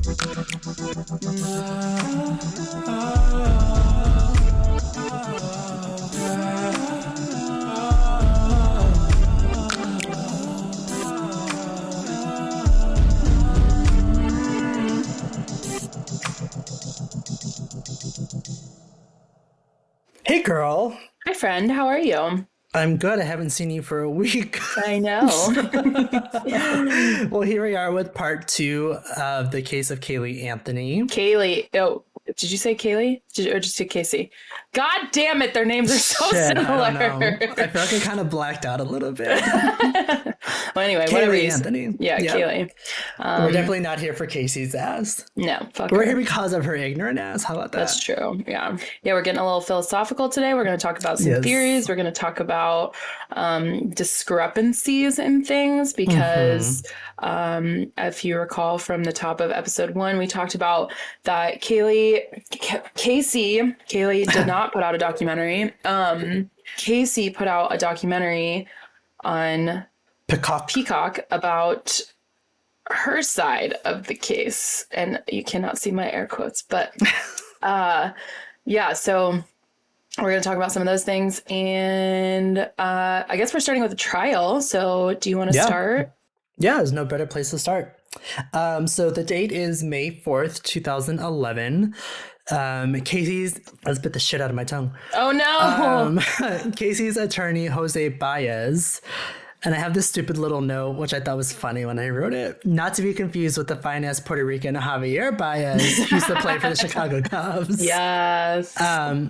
Hey girl, Hi, friend. How are you? I'm good. I haven't seen you for a week. I know. Well, here we are with part two of the case of Caylee Anthony. Kaylee. Oh, did you say Kaylee? Or just say Casey? God damn it. Their names are so Shit, similar. I don't know. I feel like I kind of blacked out a little bit. Well, anyway, whatever Caylee you Anthony. Yeah, Yep. Kaylee. We're definitely not here for Casey's ass. No, fuck We're her. here because of her ignorant ass. How about that? That's true. Yeah. Yeah, we're getting a little philosophical today. We're going to talk about some Yes. theories. We're going to talk about discrepancies in things because if you recall from the top of episode 1, we talked about that Kaylee did not put out a documentary. Casey put out a documentary on Peacock about her side of the case, and you cannot see my air quotes, but yeah, so we're going to talk about some of those things, and I guess we're starting with the trial. So do you want to start? Yeah, there's no better place to start. So the date is May 4th, 2011. Let's bit the shit out of my tongue. Oh no. Casey's attorney, Jose Baez. And I have this stupid little note, which I thought was funny when I wrote it. Not to be confused with the fine-ass Puerto Rican Javier Baez, who used to play for the Chicago Cubs. Yes.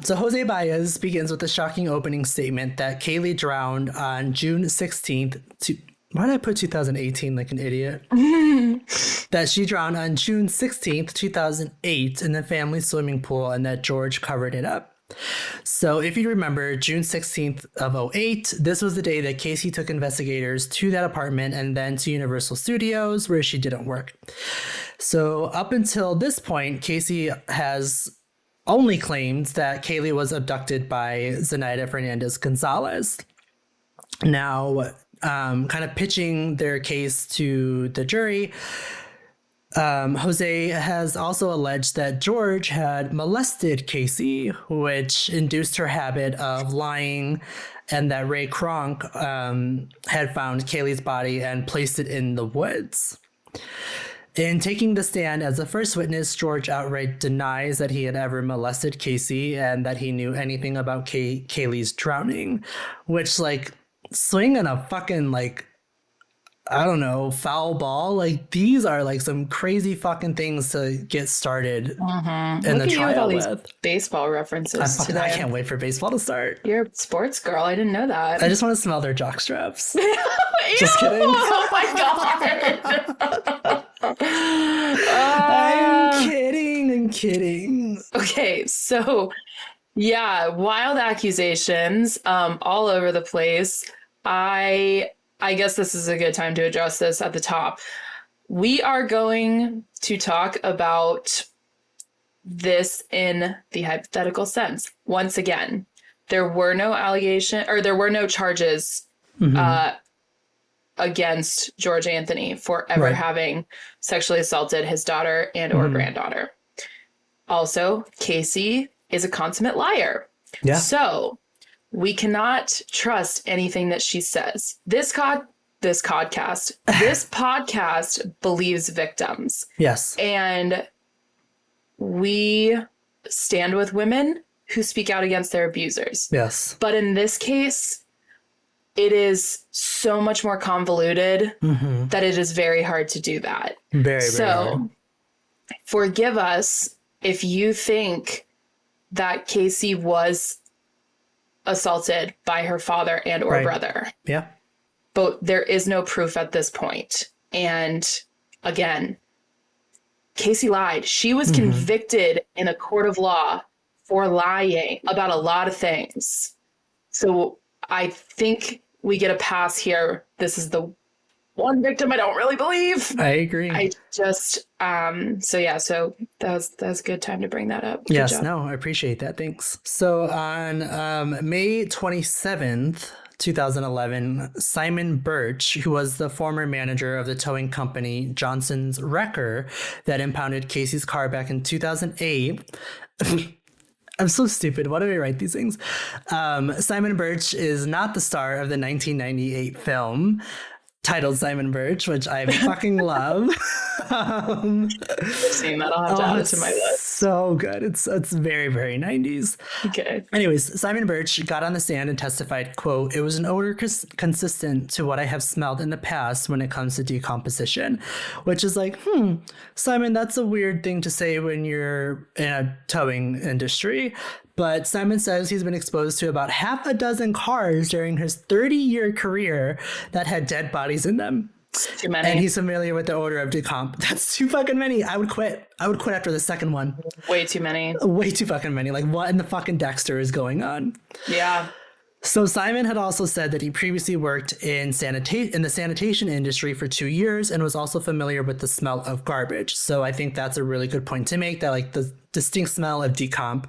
So Jose Baez begins with a shocking opening statement that Caylee drowned on June 16th. Why did I put 2018 like an idiot? That she drowned on June 16th, 2008 in the family swimming pool, and that George covered it up. So if you remember, June 16th of 2008, this was the day that Casey took investigators to that apartment and then to Universal Studios, where she didn't work. So up until this point, Casey has only claimed that Caylee was abducted by Zenaida Fernandez Gonzalez. Now, kind of pitching their case to the jury, Jose has also alleged that George had molested Casey, which induced her habit of lying, and that Ray Kronk had found Caylee's body and placed it in the woods. In taking the stand as the first witness, George outright denies that he had ever molested Casey and that he knew anything about Caylee's drowning, which, like, swinging a fucking, like, I don't know, foul ball. Like, these are like some crazy fucking things to get started in the trial with all these baseball references today. I can't wait for baseball to start. You're a sports girl. I didn't know that. I just want to smell their jock straps. Just kidding. Oh my god. I'm kidding. Okay, so yeah, wild accusations all over the place. I guess this is a good time to address this at the top. We are going to talk about this in the hypothetical sense. Once again, there were no charges against George Anthony for ever having sexually assaulted his daughter and or granddaughter. Also, Casey is a consummate liar. Yeah. So we cannot trust anything that she says. This podcast believes victims. Yes. And we stand with women who speak out against their abusers. Yes. But in this case, it is so much more convoluted that it is very hard to do that. Very hard. Forgive us if you think that Casey was assaulted by her father and or brother. Yeah. But there is no proof at this point. And again, Casey lied. She was convicted in a court of law for lying about a lot of things. So I think we get a pass here. This is the one victim I don't really believe. I agree. I just, so that was a good time to bring that up. Good job. No, I appreciate that. Thanks. So on May 27th, 2011, Simon Birch, who was the former manager of the towing company Johnson's Wrecker that impounded Casey's car back in 2008. I'm so stupid. Why do I write these things? Simon Birch is not the star of the 1998 film titled Simon Birch, which I fucking love. I've seen that. I'll have to add it to my list. So good. It's very, very 90s. Okay. Anyways, Simon Birch got on the stand and testified, quote, "It was an odor consistent to what I have smelled in the past when it comes to decomposition," which is like, Simon, that's a weird thing to say when you're in a towing industry. But Simon says he's been exposed to about half a dozen cars during his 30-year career that had dead bodies in them. Too many. And he's familiar with the odor of decomp. That's too fucking many. I would quit. I would quit after the second one. Way too many. Way too fucking many. Like, what in the fucking Dexter is going on? Yeah. So Simon had also said that he previously worked in the sanitation industry for 2 years and was also familiar with the smell of garbage. So I think that's a really good point to make, that like the distinct smell of decomp,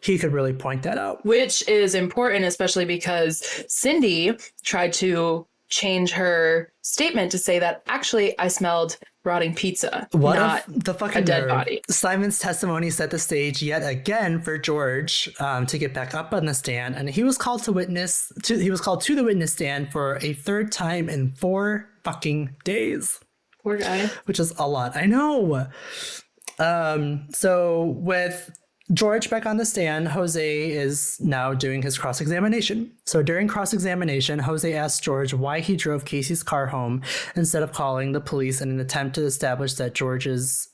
he could really point that out. Which is important, especially because Cindy tried to change her statement to say that actually I smelled rotting pizza, not the fucking a dead nerve. body. Simon's testimony set the stage yet again for George to get back up on the stand, and he was called to the witness stand for a third time in 4 fucking days. Poor guy. Which is a lot. I know. So with George back on the stand, Jose is now doing his cross-examination. So during cross-examination, Jose asked George why he drove Casey's car home instead of calling the police in an attempt to establish George's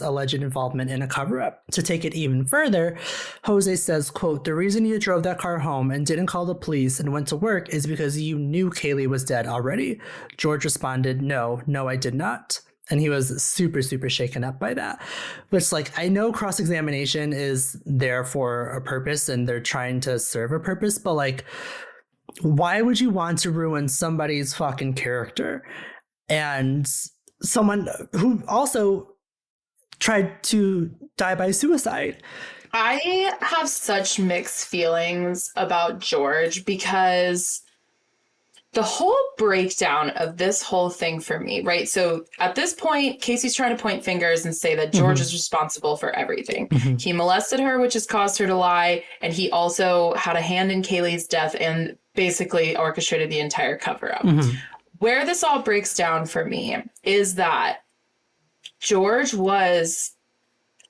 alleged involvement in a cover-up. To take it even further, Jose says, quote, "The reason you drove that car home and didn't call the police and went to work is because you knew Caylee was dead already." George responded, no, I did not. And he was super, super shaken up by that. Which, like, I know cross-examination is there for a purpose and they're trying to serve a purpose, but, like, why would you want to ruin somebody's fucking character? And someone who also tried to die by suicide. I have such mixed feelings about George because the whole breakdown of this whole thing for me, right? So at this point, Casey's trying to point fingers and say that George is responsible for everything. He molested her, which has caused her to lie. And he also had a hand in Caylee's death and basically orchestrated the entire cover up. Where this all breaks down for me is that George was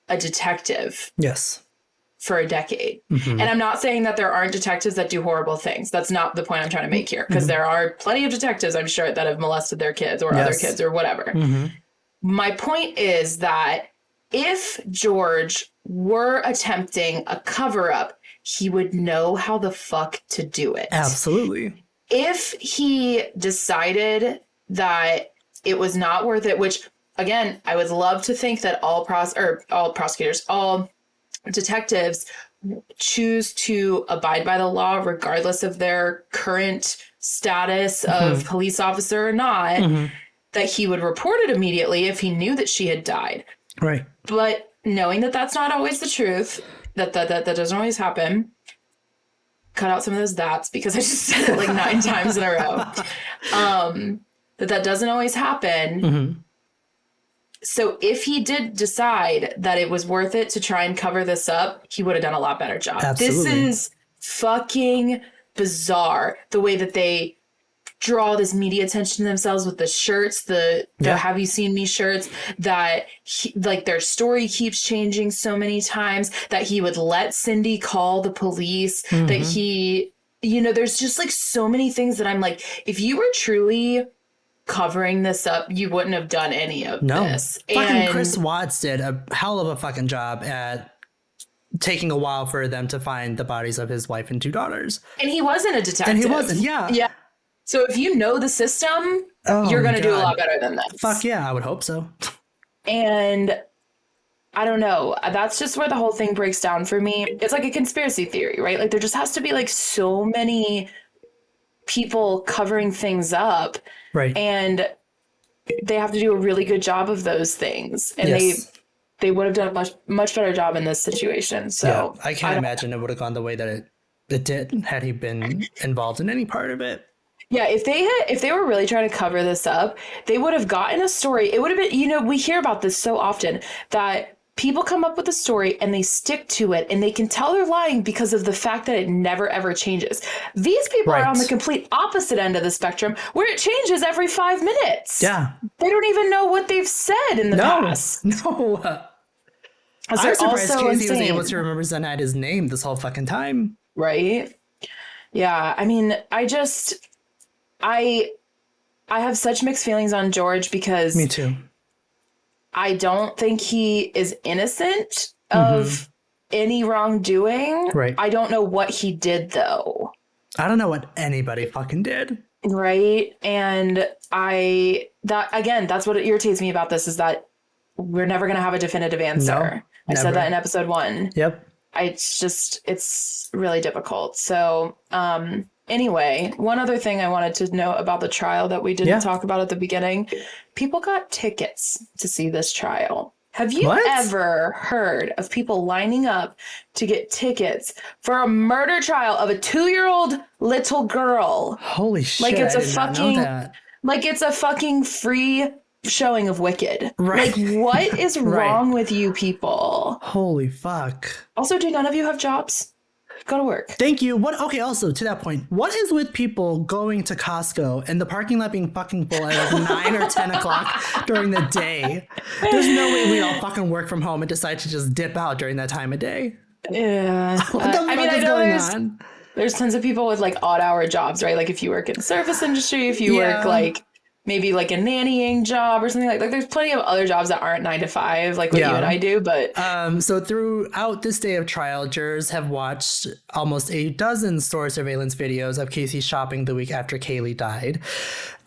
a detective. Yes. For a decade. And I'm not saying that there aren't detectives that do horrible things. That's not the point I'm trying to make here, because there are plenty of detectives, I'm sure, that have molested their kids or other kids or whatever. My point is that if George were attempting a cover up, he would know how the fuck to do it. Absolutely. If he decided that it was not worth it, which again, I would love to think that all detectives choose to abide by the law regardless of their current status of police officer or not, that he would report it immediately if he knew that she had died. Right. But knowing that that's not always the truth, that doesn't always happen, cut out some of those that's because I just said it like 9 times in a row, that doesn't always happen. So if he did decide that it was worth it to try and cover this up, he would have done a lot better job. Absolutely. This is fucking bizarre, the way that they draw this media attention to themselves with the shirts, the Have You Seen Me shirts, that their story keeps changing so many times, that he would let Cindy call the police, that he, there's just like so many things that I'm like, if you were truly covering this up, you wouldn't have done any of this. Fucking Chris Watts did a hell of a fucking job at taking a while for them to find the bodies of his wife and 2 daughters. And he wasn't a detective. And he wasn't, yeah. So if you know the system, you're going to do a lot better than this. Fuck yeah, I would hope so. And I don't know. That's just where the whole thing breaks down for me. It's like a conspiracy theory, right? Like there just has to be like so many people covering things up. Right. And they have to do a really good job of those things. And they would have done a much better job in this situation. So yeah, I can't imagine it would have gone the way that it did, had he been involved in any part of it. Yeah, if they were really trying to cover this up, they would have gotten a story. It would have been, we hear about this so often that people come up with a story and they stick to it and they can tell they're lying because of the fact that it never ever changes. These people are on the complete opposite end of the spectrum where it changes every 5 minutes. Yeah. They don't even know what they've said in the past. No. I'm surprised Casey was able to remember Zenaida's name this whole fucking time. Right? Yeah, I mean, I have such mixed feelings on George because me too. I don't think he is innocent of any wrongdoing. Right. I don't know what he did though. I don't know what anybody fucking did. Right. And that's what irritates me about this is that we're never going to have a definitive answer. I said that in episode 1. Yep. It's really difficult. So, anyway, one other thing I wanted to know about the trial that we didn't talk about at the beginning. People got tickets to see this trial. Have you ever heard of people lining up to get tickets for a murder trial of a 2-year-old little girl? Holy shit. Like it's a fucking free showing of Wicked. Right. Like what is wrong with you people? Holy fuck. Also, do none of you have jobs? Go to work. Thank you. Okay, also to that point, what is with people going to Costco and the parking lot being fucking full at like 9 or 10 o'clock during the day? There's no way we all fucking work from home and decide to just dip out during that time of day. Yeah. What the fuck is going on? There's tons of people with like odd hour jobs, right? Like if you work in the service industry, if you work like maybe like a nannying job or something like there's plenty of other jobs that aren't 9 to 5 like what you and I do, but so throughout this day of trial, jurors have watched almost a dozen store surveillance videos of Casey shopping the week after Caylee died.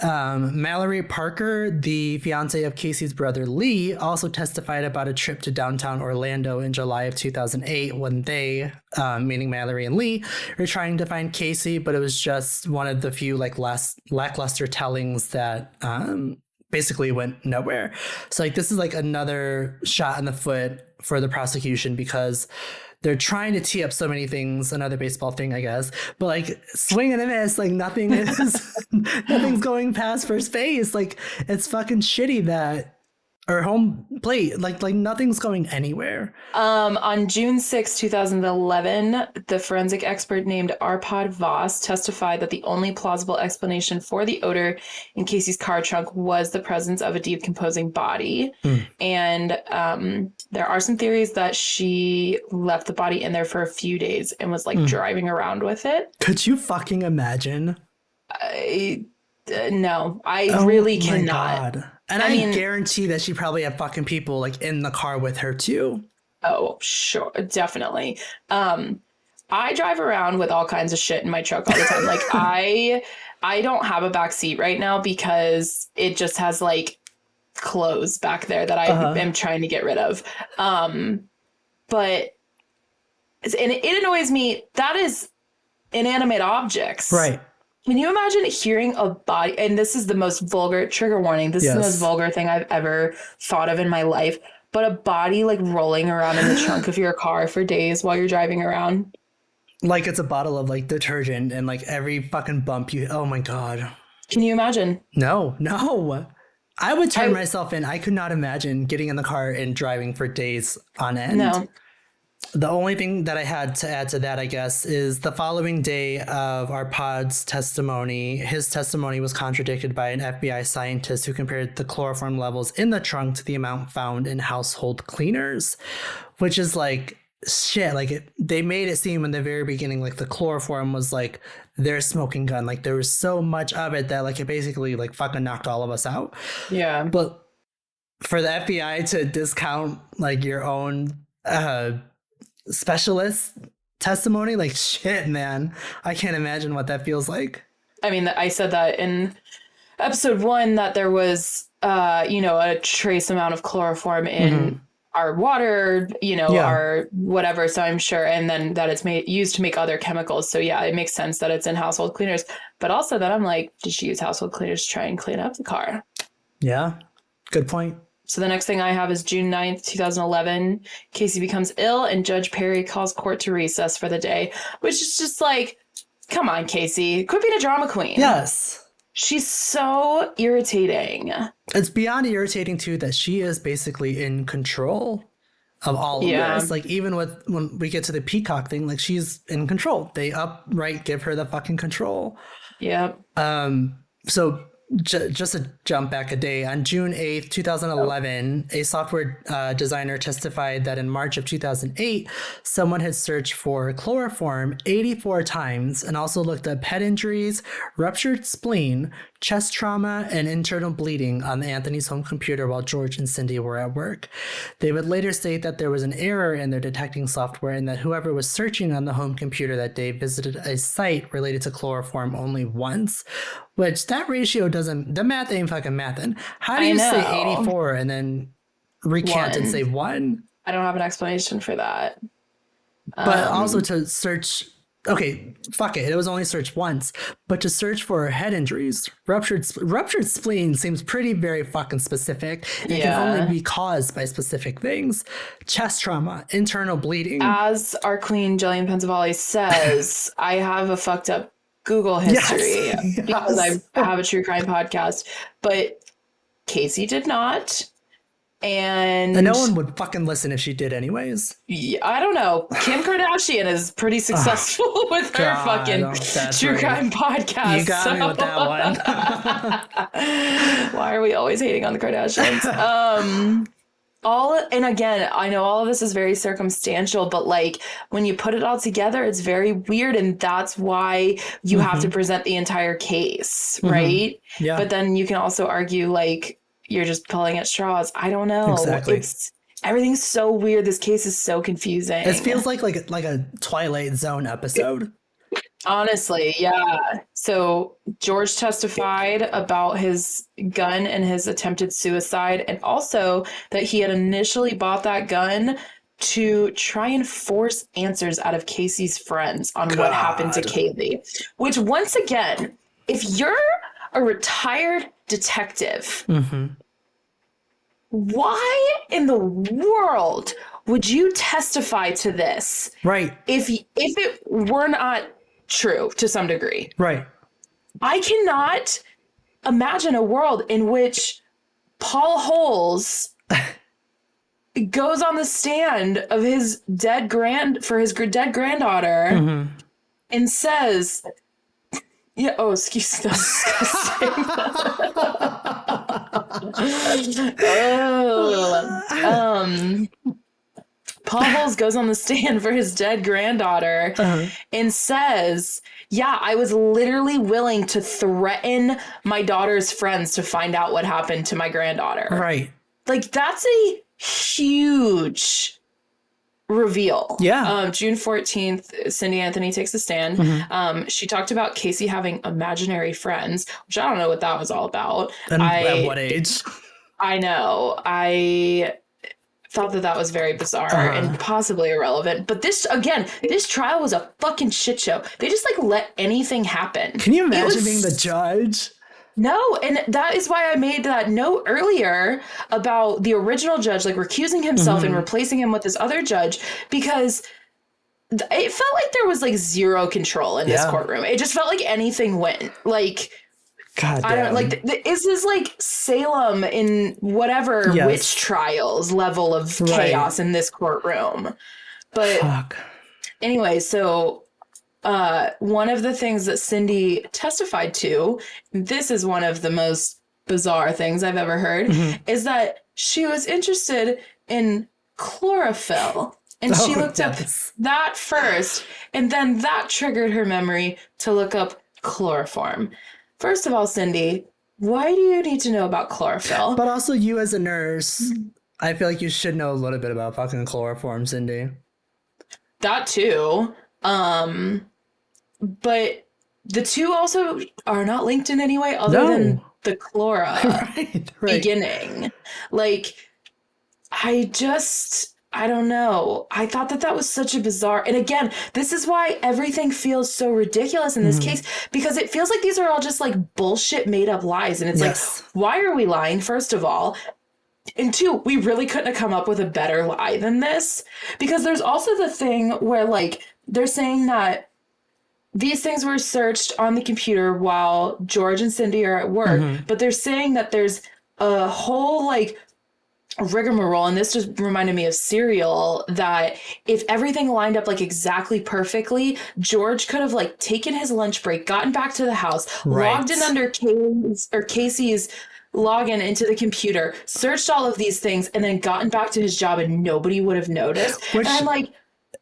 Mallory Parker, the fiance of Casey's brother Lee, also testified about a trip to downtown Orlando in July of 2008 when they, meaning Mallory and Lee, were trying to find Casey, but it was just one of the few like lackluster tellings that basically went nowhere. So like this is like another shot in the foot for the prosecution because they're trying to tee up so many things, another baseball thing, I guess, but like swing and a miss, like nothing's going past first base. Like it's fucking shitty that, or home plate, like nothing's going anywhere. On June 6, 2011, the forensic expert named Arpad Voss testified that the only plausible explanation for the odor in Casey's car trunk was the presence of a decomposing body. And there are some theories that she left the body in there for a few days and was like driving around with it. Could you fucking imagine? No, I really cannot. God. And I mean, guarantee that she probably had fucking people like in the car with her too. Oh, sure. Definitely. I drive around with all kinds of shit in my truck all the time. Like I don't have a back seat right now because it just has like clothes back there that I am trying to get rid of. But it annoys me. That is inanimate objects. Right. Can you imagine hearing a body? And this is the most vulgar trigger warning. This is the most vulgar thing I've ever thought of in my life. But a body like rolling around in the trunk of your car for days while you're driving around. Like it's a bottle of like detergent and like every fucking bump oh my God. Can you imagine? No. I would turn myself in. I could not imagine getting in the car and driving for days on end. No. The only thing that I had to add to that, I guess, is the following day of our pod's testimony, his testimony was contradicted by an FBI scientist who compared the chloroform levels in the trunk to the amount found in household cleaners, which is like shit. Like they made it seem in the very beginning like the chloroform was like their smoking gun. Like there was so much of it that like it basically like fucking knocked all of us out. Yeah. But for the FBI to discount like your own specialist testimony, like shit, man, I can't imagine what that feels like. I mean, I said that in episode 1 that there was a trace amount of chloroform in our water, our whatever, so I'm sure, and then that it's used to make other chemicals. So yeah, it makes sense that it's in household cleaners, but also that I'm like, did she use household cleaners to try and clean up the car? Yeah, good point. So the next thing I have is June 9th, 2011. Casey becomes ill and Judge Perry calls court to recess for the day, which is just like, come on, Casey. Quit being a drama queen. Yes. She's so irritating. It's beyond irritating, too, that she is basically in control of all of this. Like, even when we get to the Peacock thing, like, she's in control. They upright give her the fucking control. Yep. So just to jump back a day, on June 8th, 2011, a software designer testified that in March of 2008, someone had searched for chloroform 84 times and also looked up head injuries, ruptured spleen, chest trauma, and internal bleeding on Anthony's home computer while George and Cindy were at work. They would later state that there was an error in their detecting software and that whoever was searching on the home computer that day visited a site related to chloroform only once, which that ratio the math ain't fucking mathin'. How do you say 84 and then recant and say 1? I don't have an explanation for that. But also to search, okay, fuck it. It was only searched once, but to search for head injuries, ruptured spleen seems very fucking specific. It can only be caused by specific things. Chest trauma, internal bleeding. As our queen Jillian Pensavalle says, I have a fucked up Google history because I have a true crime podcast, but Casey did not. And no one would fucking listen if she did anyways. I don't know. Kim Kardashian is pretty successful with her fucking true crime podcast. You got me with that one. Why are we always hating on the Kardashians? And again, I know all of this is very circumstantial, but like when you put it all together, it's very weird. And that's why you have to present the entire case, right? Yeah. But then you can also argue like you're just pulling at straws. I don't know. Exactly. Everything's so weird. This case is so confusing. It feels like a Twilight Zone episode. Honestly, yeah. So George testified about his gun and his attempted suicide, and also that he had initially bought that gun to try and force answers out of Casey's friends on what happened to Caylee. Which, once again, if you're a retired detective, why in the world would you testify to this? Right. If it were not true to some degree. Right. I cannot imagine a world in which Paul Holes goes on the stand of his dead granddaughter and says, yeah, oh, excuse me. Paul Holes goes on the stand for his dead granddaughter and says, yeah, I was literally willing to threaten my daughter's friends to find out what happened to my granddaughter. Right. Like, that's a huge reveal. Yeah. June 14th, Cindy Anthony takes the stand. She talked about Casey having imaginary friends, which I don't know what that was all about. And at what age? I know. I thought that was very bizarre and possibly irrelevant. But this trial was a fucking shit show. They just like let anything happen. Can you imagine being the judge? No, and that is why I made that note earlier about the original judge like recusing himself and replacing him with this other judge, because it felt like there was like zero control in this courtroom. It just felt like anything went. Like, God damn. I don't like. Is this like Salem in whatever witch trials level of chaos in this courtroom? But anyway, so one of the things that Cindy testified to, this is one of the most bizarre things I've ever heard, is that she was interested in chlorophyll. And she looked up that first, and then that triggered her memory to look up chloroform. First of all, Cindy, why do you need to know about chlorophyll? But also, you as a nurse, I feel like you should know a little bit about fucking chloroform, Cindy. That too. But the two also are not linked in any way other than the chlora beginning. Like, I don't know. I thought that was such a bizarre. And again, this is why everything feels so ridiculous in this case, because it feels like these are all just like bullshit made up lies. And it's like, why are we lying? First of all, And two, we really couldn't have come up with a better lie than this, because there's also the thing where like they're saying that these things were searched on the computer while George and Cindy are at work, but they're saying that there's a whole like rigmarole, and this just reminded me of Serial, that if everything lined up like exactly perfectly, George could have like taken his lunch break, gotten back to the house, logged in under Casey's login into the computer, searched all of these things, and then gotten back to his job, and nobody would have noticed. Which and I'm like,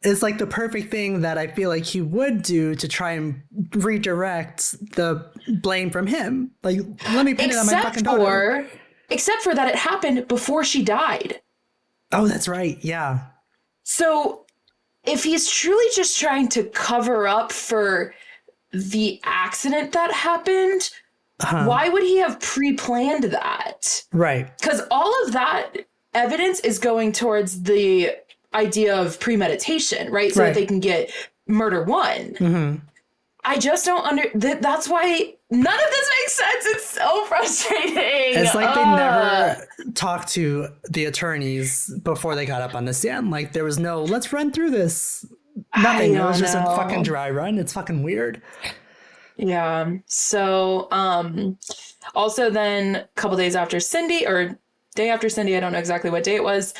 is like the perfect thing that I feel like he would do to try and redirect the blame from him. Like, let me pin it on my fucking daughter. Except for that it happened before she died. Oh, that's right. Yeah. So if he's truly just trying to cover up for the accident that happened, why would he have pre-planned that? Right. Because all of that evidence is going towards the idea of premeditation, right? So that they can get murder one. I just don't that's why none of this makes sense. It's so frustrating. It's like they never talked to the attorneys before they got up on the stand. Like there was no, let's run through this. Nothing. It was just a fucking dry run. It's fucking weird. Yeah. So, also then a couple days after Cindy, or day after Cindy, I don't know exactly what day it was,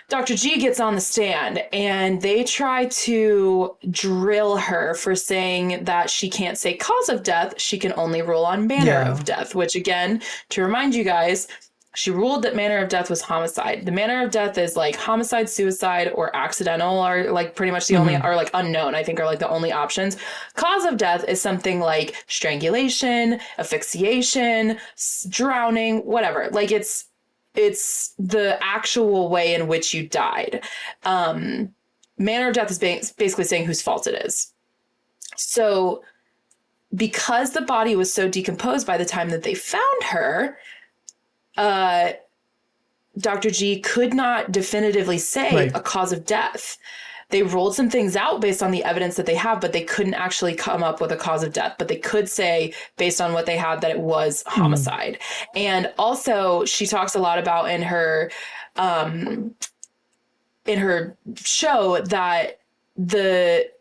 Dr. G gets on the stand and they try to drill her for saying that she can't say cause of death. She can only rule on manner of death, which again, to remind you guys, she ruled that manner of death was homicide. The manner of death is like homicide, suicide, or accidental, are like pretty much the only, or like unknown, I think, are like the only options. Cause of death is something like strangulation, asphyxiation, drowning, whatever. Like it's the actual way in which you died. Manner of death is basically saying whose fault it is. So because the body was so decomposed by the time that they found her, Dr. G could not definitively say a cause of death. They ruled some things out based on the evidence that they have, but they couldn't actually come up with a cause of death. But they could say, based on what they had, that it was homicide. And also, she talks a lot about in her show that the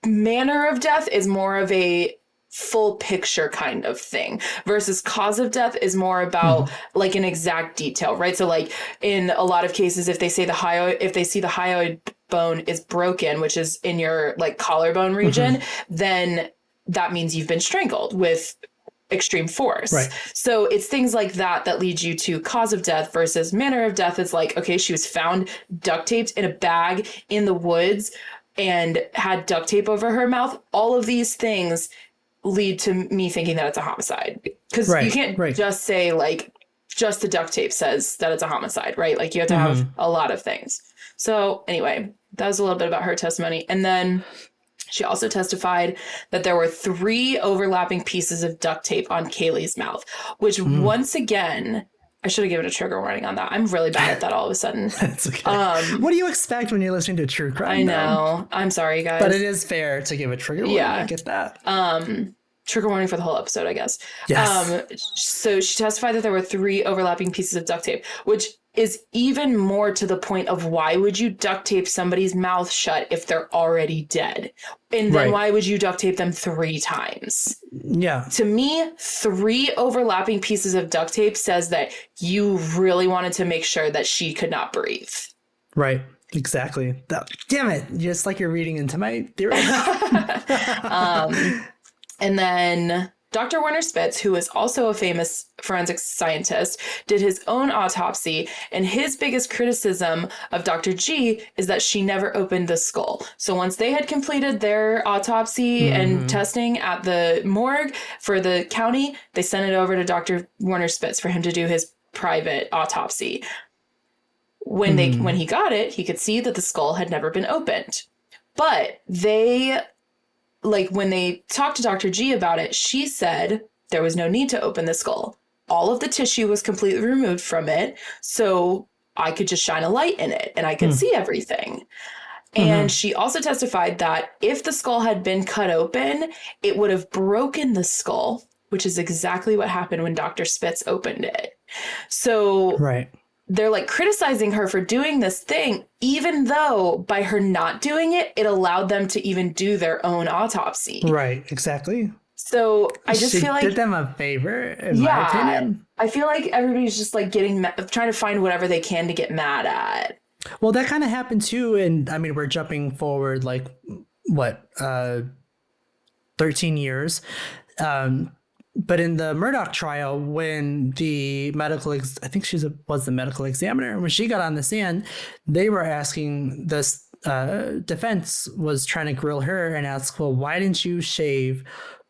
manner of death is more of a full picture kind of thing versus cause of death is more about like an exact detail, right? So like in a lot of cases, if they see the hyoid bone is broken, which is in your like collarbone region, then that means you've been strangled with extreme force. Right. So it's things like that that lead you to cause of death versus manner of death. It's like, okay, she was found duct taped in a bag in the woods and had duct tape over her mouth. All of these things lead to me thinking that it's a homicide, because you can't just say like just the duct tape says that it's a homicide, right? Like you have to have a lot of things. So anyway, that was a little bit about her testimony. And then she also testified that there were 3 overlapping pieces of duct tape on Caylee's mouth, which once again, I should have given a trigger warning on that. I'm really bad at that all of a sudden. That's okay. What do you expect when you're listening to true crime? I know. I'm sorry, guys. But it is fair to give a trigger warning. I get that. Trigger warning for the whole episode, I guess. Yes. So she testified that there were 3 overlapping pieces of duct tape, which is even more to the point of why would you duct tape somebody's mouth shut if they're already dead? And then why would you duct tape them 3 times? Yeah. To me, 3 overlapping pieces of duct tape says that you really wanted to make sure that she could not breathe. Right. Exactly. Damn it. Just like you're reading into my theory. And then Dr. Werner Spitz, who is also a famous forensic scientist, did his own autopsy. And his biggest criticism of Dr. G is that she never opened the skull. So once they had completed their autopsy and testing at the morgue for the county, they sent it over to Dr. Werner Spitz for him to do his private autopsy. When he got it, he could see that the skull had never been opened. But when they talked to Dr. G about it, she said there was no need to open the skull. All of the tissue was completely removed from it, so I could just shine a light in it and I could see everything. And she also testified that if the skull had been cut open, it would have broken the skull, which is exactly what happened when Dr. Spitz opened it. So they're like criticizing her for doing this thing, even though by her not doing it, it allowed them to even do their own autopsy. Right, exactly. So I just feel like did them a favor, in my opinion. I feel like everybody's just like trying to find whatever they can to get mad at. Well, that kind of happened too, and I mean, we're jumping forward like what, 13 years. But in the Murdoch trial, when the medical, I think was the medical examiner, when she got on the stand, they were asking this defense was trying to grill her and ask, well, why didn't you shave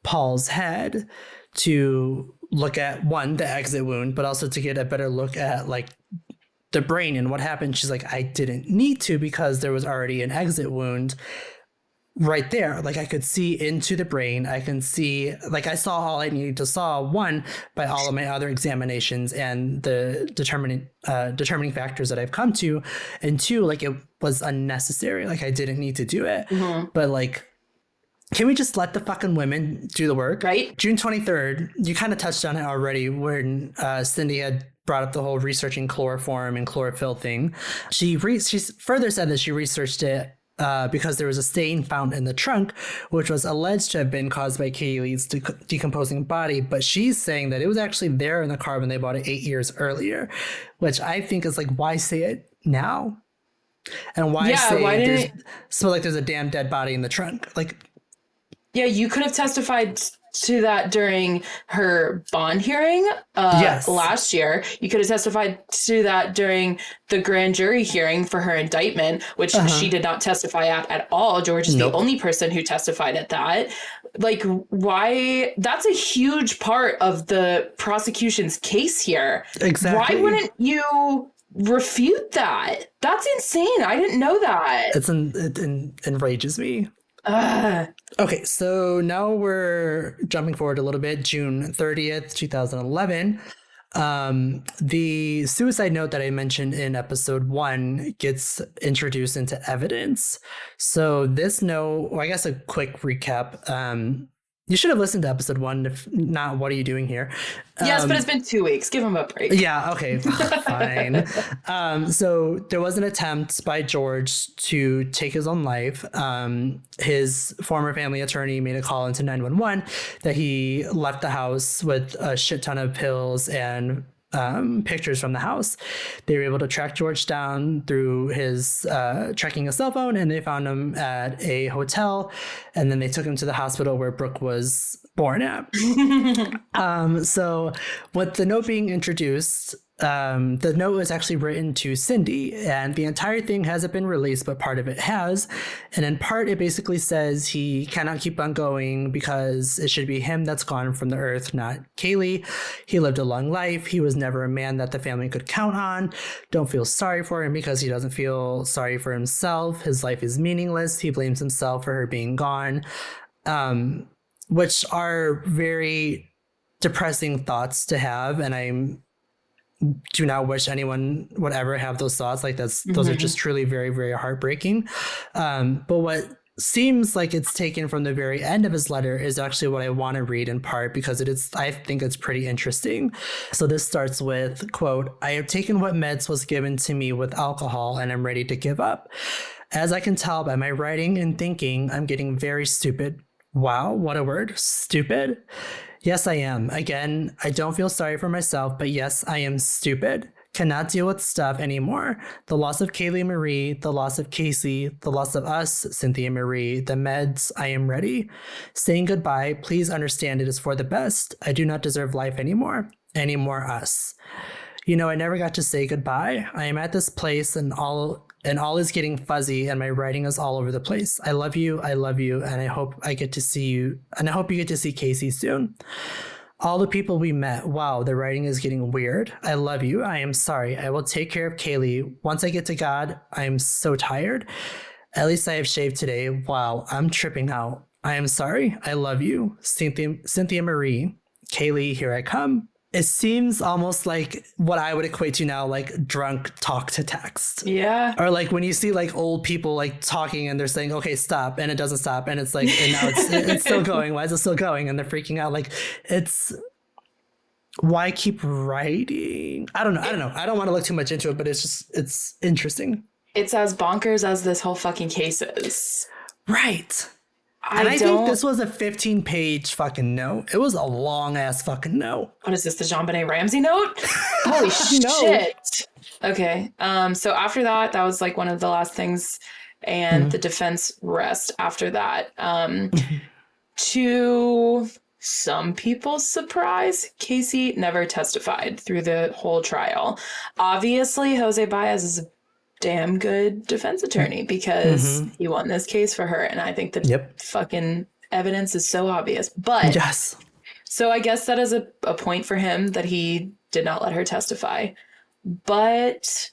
Paul's head to look at, one, the exit wound, but also to get a better look at like the brain and what happened? She's like, I didn't need to because there was already an exit wound right there. Like I could see into the brain. I can see, like I saw all I needed to saw, one, by all of my other examinations and the determining factors that I've come to, and two, like it was unnecessary. Like I didn't need to do it. Mm-hmm. But like, can we just let the fucking women do the work? Right. June 23rd, you kind of touched on it already when Cindy had brought up the whole researching chloroform and chlorophyll thing. She further said that she researched it because there was a stain found in the trunk, which was alleged to have been caused by Caylee's decomposing body. But she's saying that it was actually there in the car when they bought it 8 years earlier, which I think is like, why say it now? And why there's a damn dead body in the trunk? Like, yeah, you could have testified to that during her bond hearing last year. You could have testified to that during the grand jury hearing for her indictment, which she did not testify at all. George is the only person who testified at that. Like, why? That's a huge part of the prosecution's case here. Exactly. Why wouldn't you refute that? That's insane. I didn't know that. It enrages me. Okay, so now we're jumping forward a little bit. June 30th, 2011. The suicide note that I mentioned in episode 1 gets introduced into evidence. So this note, or I guess a quick recap. You should have listened to episode 1. If not, what are you doing here? Yes, but it's been 2 weeks. Give him a break. Yeah, okay, fine. So there was an attempt by George to take his own life. His former family attorney made a call into 911 that he left the house with a shit ton of pills and pictures from the house. They were able to track George down through his tracking a cell phone, and they found him at a hotel, and then they took him to the hospital where Brooke was born at. So with the note being introduced, the note was actually written to Cindy, and the entire thing hasn't been released, but part of it has. And in part, it basically says he cannot keep on going because it should be him that's gone from the earth, not Caylee. He lived a long life. He was never a man that the family could count on. Don't feel sorry for him because he doesn't feel sorry for himself. His life is meaningless. He blames himself for her being gone, which are very depressing thoughts to have. And I do not wish anyone would ever have those thoughts. Like those are just truly very, very heartbreaking. But what seems like it's taken from the very end of his letter is actually what I want to read in part because I think it's pretty interesting. So this starts with, quote, "I have taken what meds was given to me with alcohol and I'm ready to give up. As I can tell by my writing and thinking, I'm getting very stupid." Wow, what a word. Stupid. Yes, I am. Again, I don't feel sorry for myself, but yes, I am stupid. Cannot deal with stuff anymore. The loss of Caylee Marie, the loss of Casey, the loss of us, Cynthia Marie, the meds, I am ready. Saying goodbye, please understand it is for the best. I do not deserve life anymore. Any more us. You know, I never got to say goodbye. I am at this place and all is getting fuzzy and my writing is all over the place. I love you, and I hope I get to see you, and I hope you get to see Casey soon. All the people we met, wow, the writing is getting weird. I love you, I am sorry. I will take care of Caylee. Once I get to God, I am so tired. At least I have shaved today. Wow, I'm tripping out. I am sorry, I love you. Cynthia Marie, Caylee, here I come. It seems almost like what I would equate to now, like drunk talk to text. Yeah. Or like when you see like old people like talking and they're saying, okay, stop. And it doesn't stop. And it's like, and now it's still going. Why is it still going? And they're freaking out. Like it's Why keep writing? I don't know. I don't want to look too much into it, but it's interesting. It's as bonkers as this whole fucking case is. Right. I And I think don't. this was a 15-page fucking note. It was a long ass fucking note. What is this? The JonBenet Ramsey note? Holy No. shit. Okay. So after that, that was like one of the last things, and the defense rest after that. To some people's surprise, Casey never testified through the whole trial. Obviously, Jose Baez is a damn good defense attorney because he won this case for her, and I think the fucking evidence is so obvious. But yes. So I guess that is a point for him that he did not let her testify. But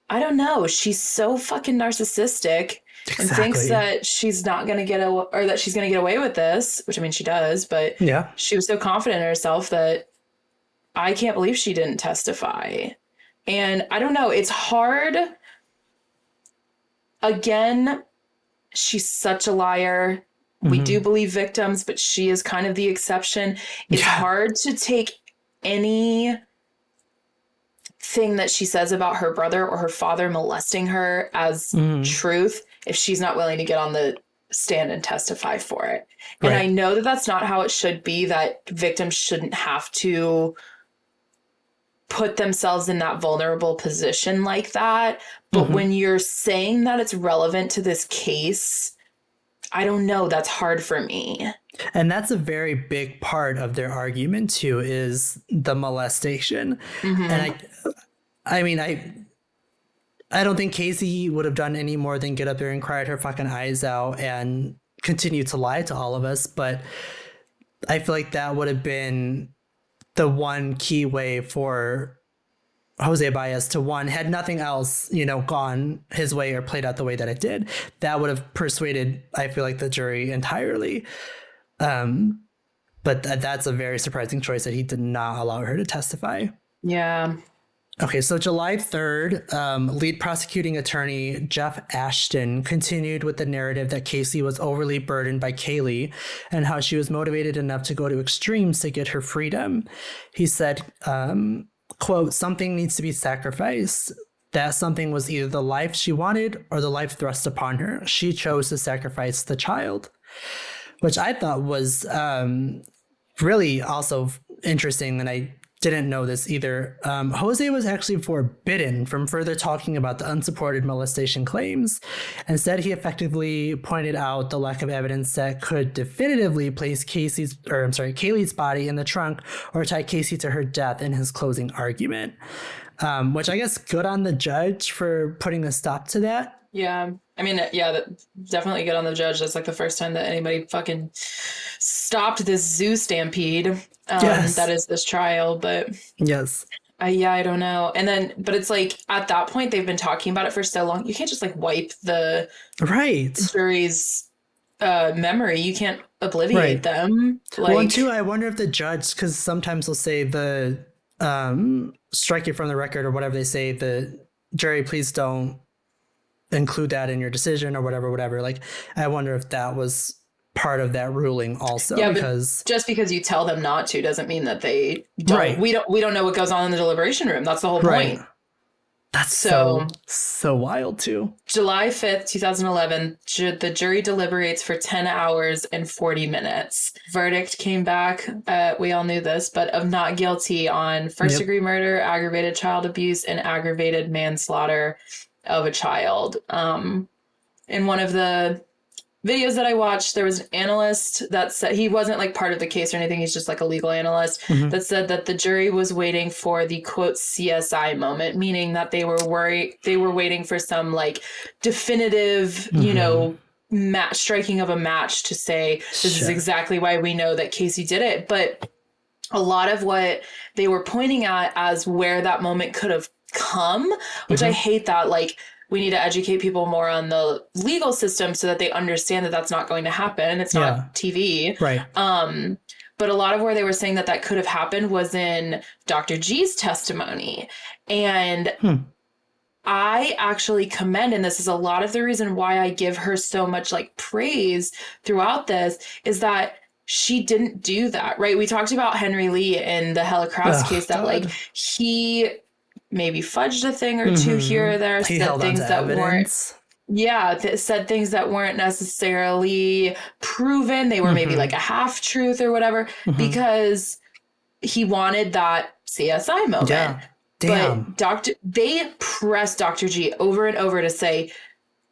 I don't know. She's so fucking narcissistic and thinks that she's not going to get or that she's going to get away with this, which I mean, she does, but she was so confident in herself that I can't believe she didn't testify. And I don't know. It's hard. Again, she's such a liar. We do believe victims, but she is kind of the exception. It's hard to take anything that she says about her brother or her father molesting her as truth if she's not willing to get on the stand and testify for it. Right. And I know that that's not how it should be, that victims shouldn't have to put themselves in that vulnerable position like that. But when you're saying that it's relevant to this case, I don't know. That's hard for me. And that's a very big part of their argument too, is the molestation. And I don't think Casey would have done any more than get up there and cry her fucking eyes out and continue to lie to all of us. But I feel like that would have been the one key way for Jose Baez to, one, had nothing else, gone his way or played out the way that it did, that would have persuaded, I feel like, the jury entirely. But that's a very surprising choice that he did not allow her to testify. Yeah. Okay, so July 3rd, lead prosecuting attorney Jeff Ashton continued with the narrative that Casey was overly burdened by Caylee and how she was motivated enough to go to extremes to get her freedom. He said, quote, "Something needs to be sacrificed. That something was either the life she wanted or the life thrust upon her. She chose to sacrifice the child," which I thought was really also interesting, and I didn't know this either. Jose was actually forbidden from further talking about the unsupported molestation claims. Instead, he effectively pointed out the lack of evidence that could definitively place Caylee's body in the trunk or tie Casey to her death in his closing argument. Which I guess good on the judge for putting a stop to that. Yeah. I mean, definitely good on the judge. That's like the first time that anybody fucking stopped this zoo stampede. That is this trial, but yes. I don't know. And then, but it's like at that point they've been talking about it for so long. You can't just like wipe the jury's memory. You can't obliviate them. Well, and two, I wonder if the judge, because sometimes they'll say the strike it from the record or whatever they say, the jury, please don't include that in your decision or whatever. Like, I wonder if that was part of that ruling also. Yeah, because just because you tell them not to doesn't mean that they don't. Right. We don't know what goes on in the deliberation room. That's the whole point. That's so wild too. July 5th, 2011, the jury deliberates for 10 hours and 40 minutes. Verdict came back, we all knew this, but of not guilty on first-degree murder, aggravated child abuse, and aggravated manslaughter of a child. In one of the videos that I watched, there was an analyst that said, he wasn't like part of the case or anything, he's just like a legal analyst, that said that the jury was waiting for the quote CSI moment, meaning that they were waiting for some like definitive, striking of a match to say this is exactly why we know that Casey did it. But a lot of what they were pointing at as where that moment could have come, which I hate that, like, we need to educate people more on the legal system so that they understand that that's not going to happen. It's not TV. Right. But a lot of where they were saying that could have happened was in Dr. G's testimony. And I actually commend, and this is a lot of the reason why I give her so much like praise throughout this, is that she didn't do that, right? We talked about Henry Lee in the Hella Cross case that like he maybe fudged a thing or two here or there, He said held on things to that evidence. said things that weren't necessarily proven. They were maybe like a half truth or whatever because he wanted that CSI moment. Yeah. Damn. But they pressed Dr. G over and over to say,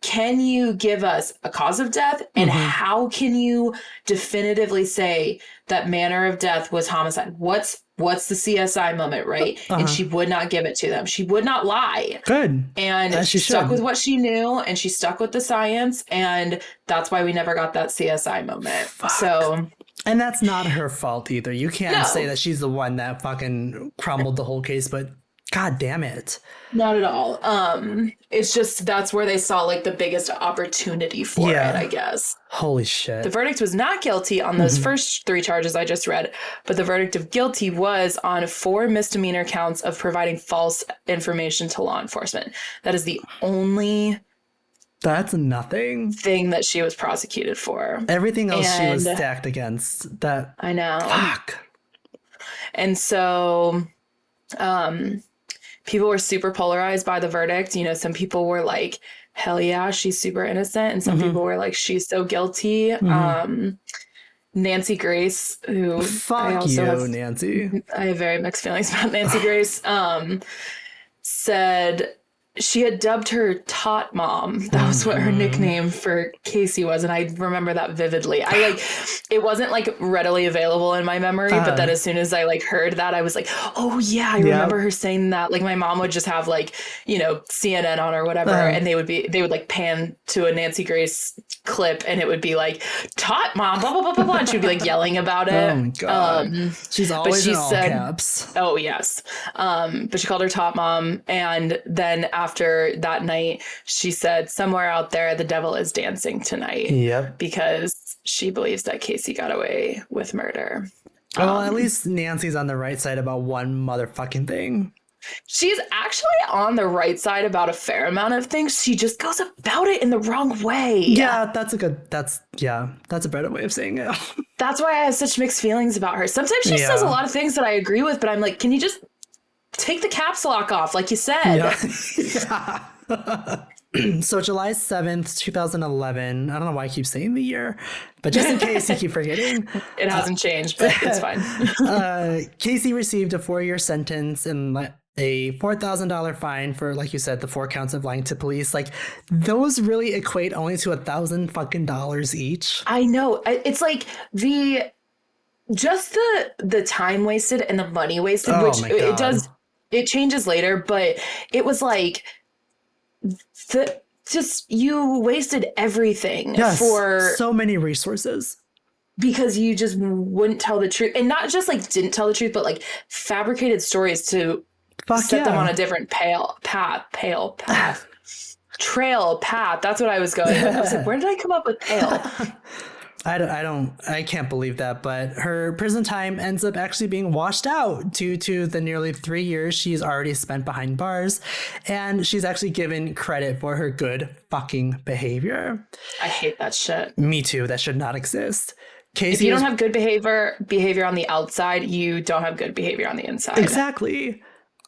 can you give us a cause of death? And how can you definitively say that manner of death was homicide? What's the CSI moment, right? And she would not give it to them. She would not lie. Good. And she stuck with what she knew, and she stuck with the science, and that's why we never got that CSI moment. Fuck. So... And that's not her fault either. You can't say that she's the one that fucking crumbled the whole case, but god damn it. Not at all. It's just that's where they saw like the biggest opportunity for it, I guess. Holy shit. The verdict was not guilty on those first 3 charges I just read, but the verdict of guilty was on 4 misdemeanor counts of providing false information to law enforcement. That is the only That's nothing thing that she was prosecuted for. Everything else she was stacked against. That I know. Fuck. And so people were super polarized by the verdict. You know, some people were like, hell yeah, she's super innocent. And some people were like, she's so guilty. Nancy Grace, who Nancy. I have very mixed feelings about Nancy Grace, said she had dubbed her Tot Mom. That was what her nickname for Casey was. And I remember that vividly. It wasn't like readily available in my memory, but then as soon as I like heard that, I was like, oh yeah, I remember her saying that. Like my mom would just have like, you know, CNN on or whatever. And they would like pan to a Nancy Grace clip and it would be like Tot Mom, blah, blah, blah, blah, blah. And she'd be like yelling about it. Oh my God. She's always in all caps. Oh yes. But she called her Tot Mom. And then after that night, she said, somewhere out there, the devil is dancing tonight. Yep. Because she believes that Casey got away with murder. Well, at least Nancy's on the right side about one motherfucking thing. She's actually on the right side about a fair amount of things. She just goes about it in the wrong way. Yeah, that's a better way of saying it. That's why I have such mixed feelings about her. Sometimes she says a lot of things that I agree with, but I'm like, can you just take the caps lock off, like you said? Yeah. So July 7th, 2011. I don't know why I keep saying the year, but just in case you keep forgetting. It hasn't changed, but it's fine. Casey received a 4-year sentence and a $4,000 fine for, like you said, the 4 counts of lying to police. Like, those really equate only to $1,000 fucking dollars each. I know. It's like the time wasted and the money wasted, which it does. It changes later, but it was like you wasted everything for so many resources because you just wouldn't tell the truth, and not just like didn't tell the truth, but like fabricated stories to set them on a different trail path. That's what I was going with. I was like, where did I come up with pale? I can't believe that, but her prison time ends up actually being washed out due to the nearly 3 years she's already spent behind bars, and she's actually given credit for her good fucking behavior. I hate that shit. Me too. That should not exist. Casey, if you don't have good behavior on the outside, you don't have good behavior on the inside. Exactly.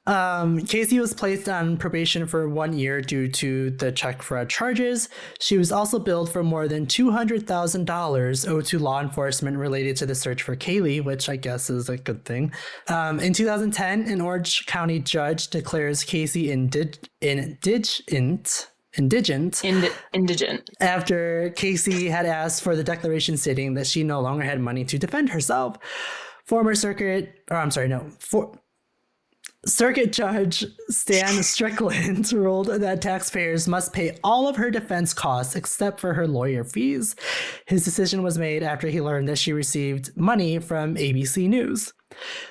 Casey was placed on probation for 1 year due to the check fraud charges. She was also billed for more than $200,000 owed to law enforcement related to the search for Caylee, which I guess is a good thing. In 2010, an Orange County judge declares Casey indigent after Casey had asked for the declaration stating that she no longer had money to defend herself. Circuit Judge Stan Strickland ruled that taxpayers must pay all of her defense costs except for her lawyer fees. His decision was made after he learned that she received money from ABC News.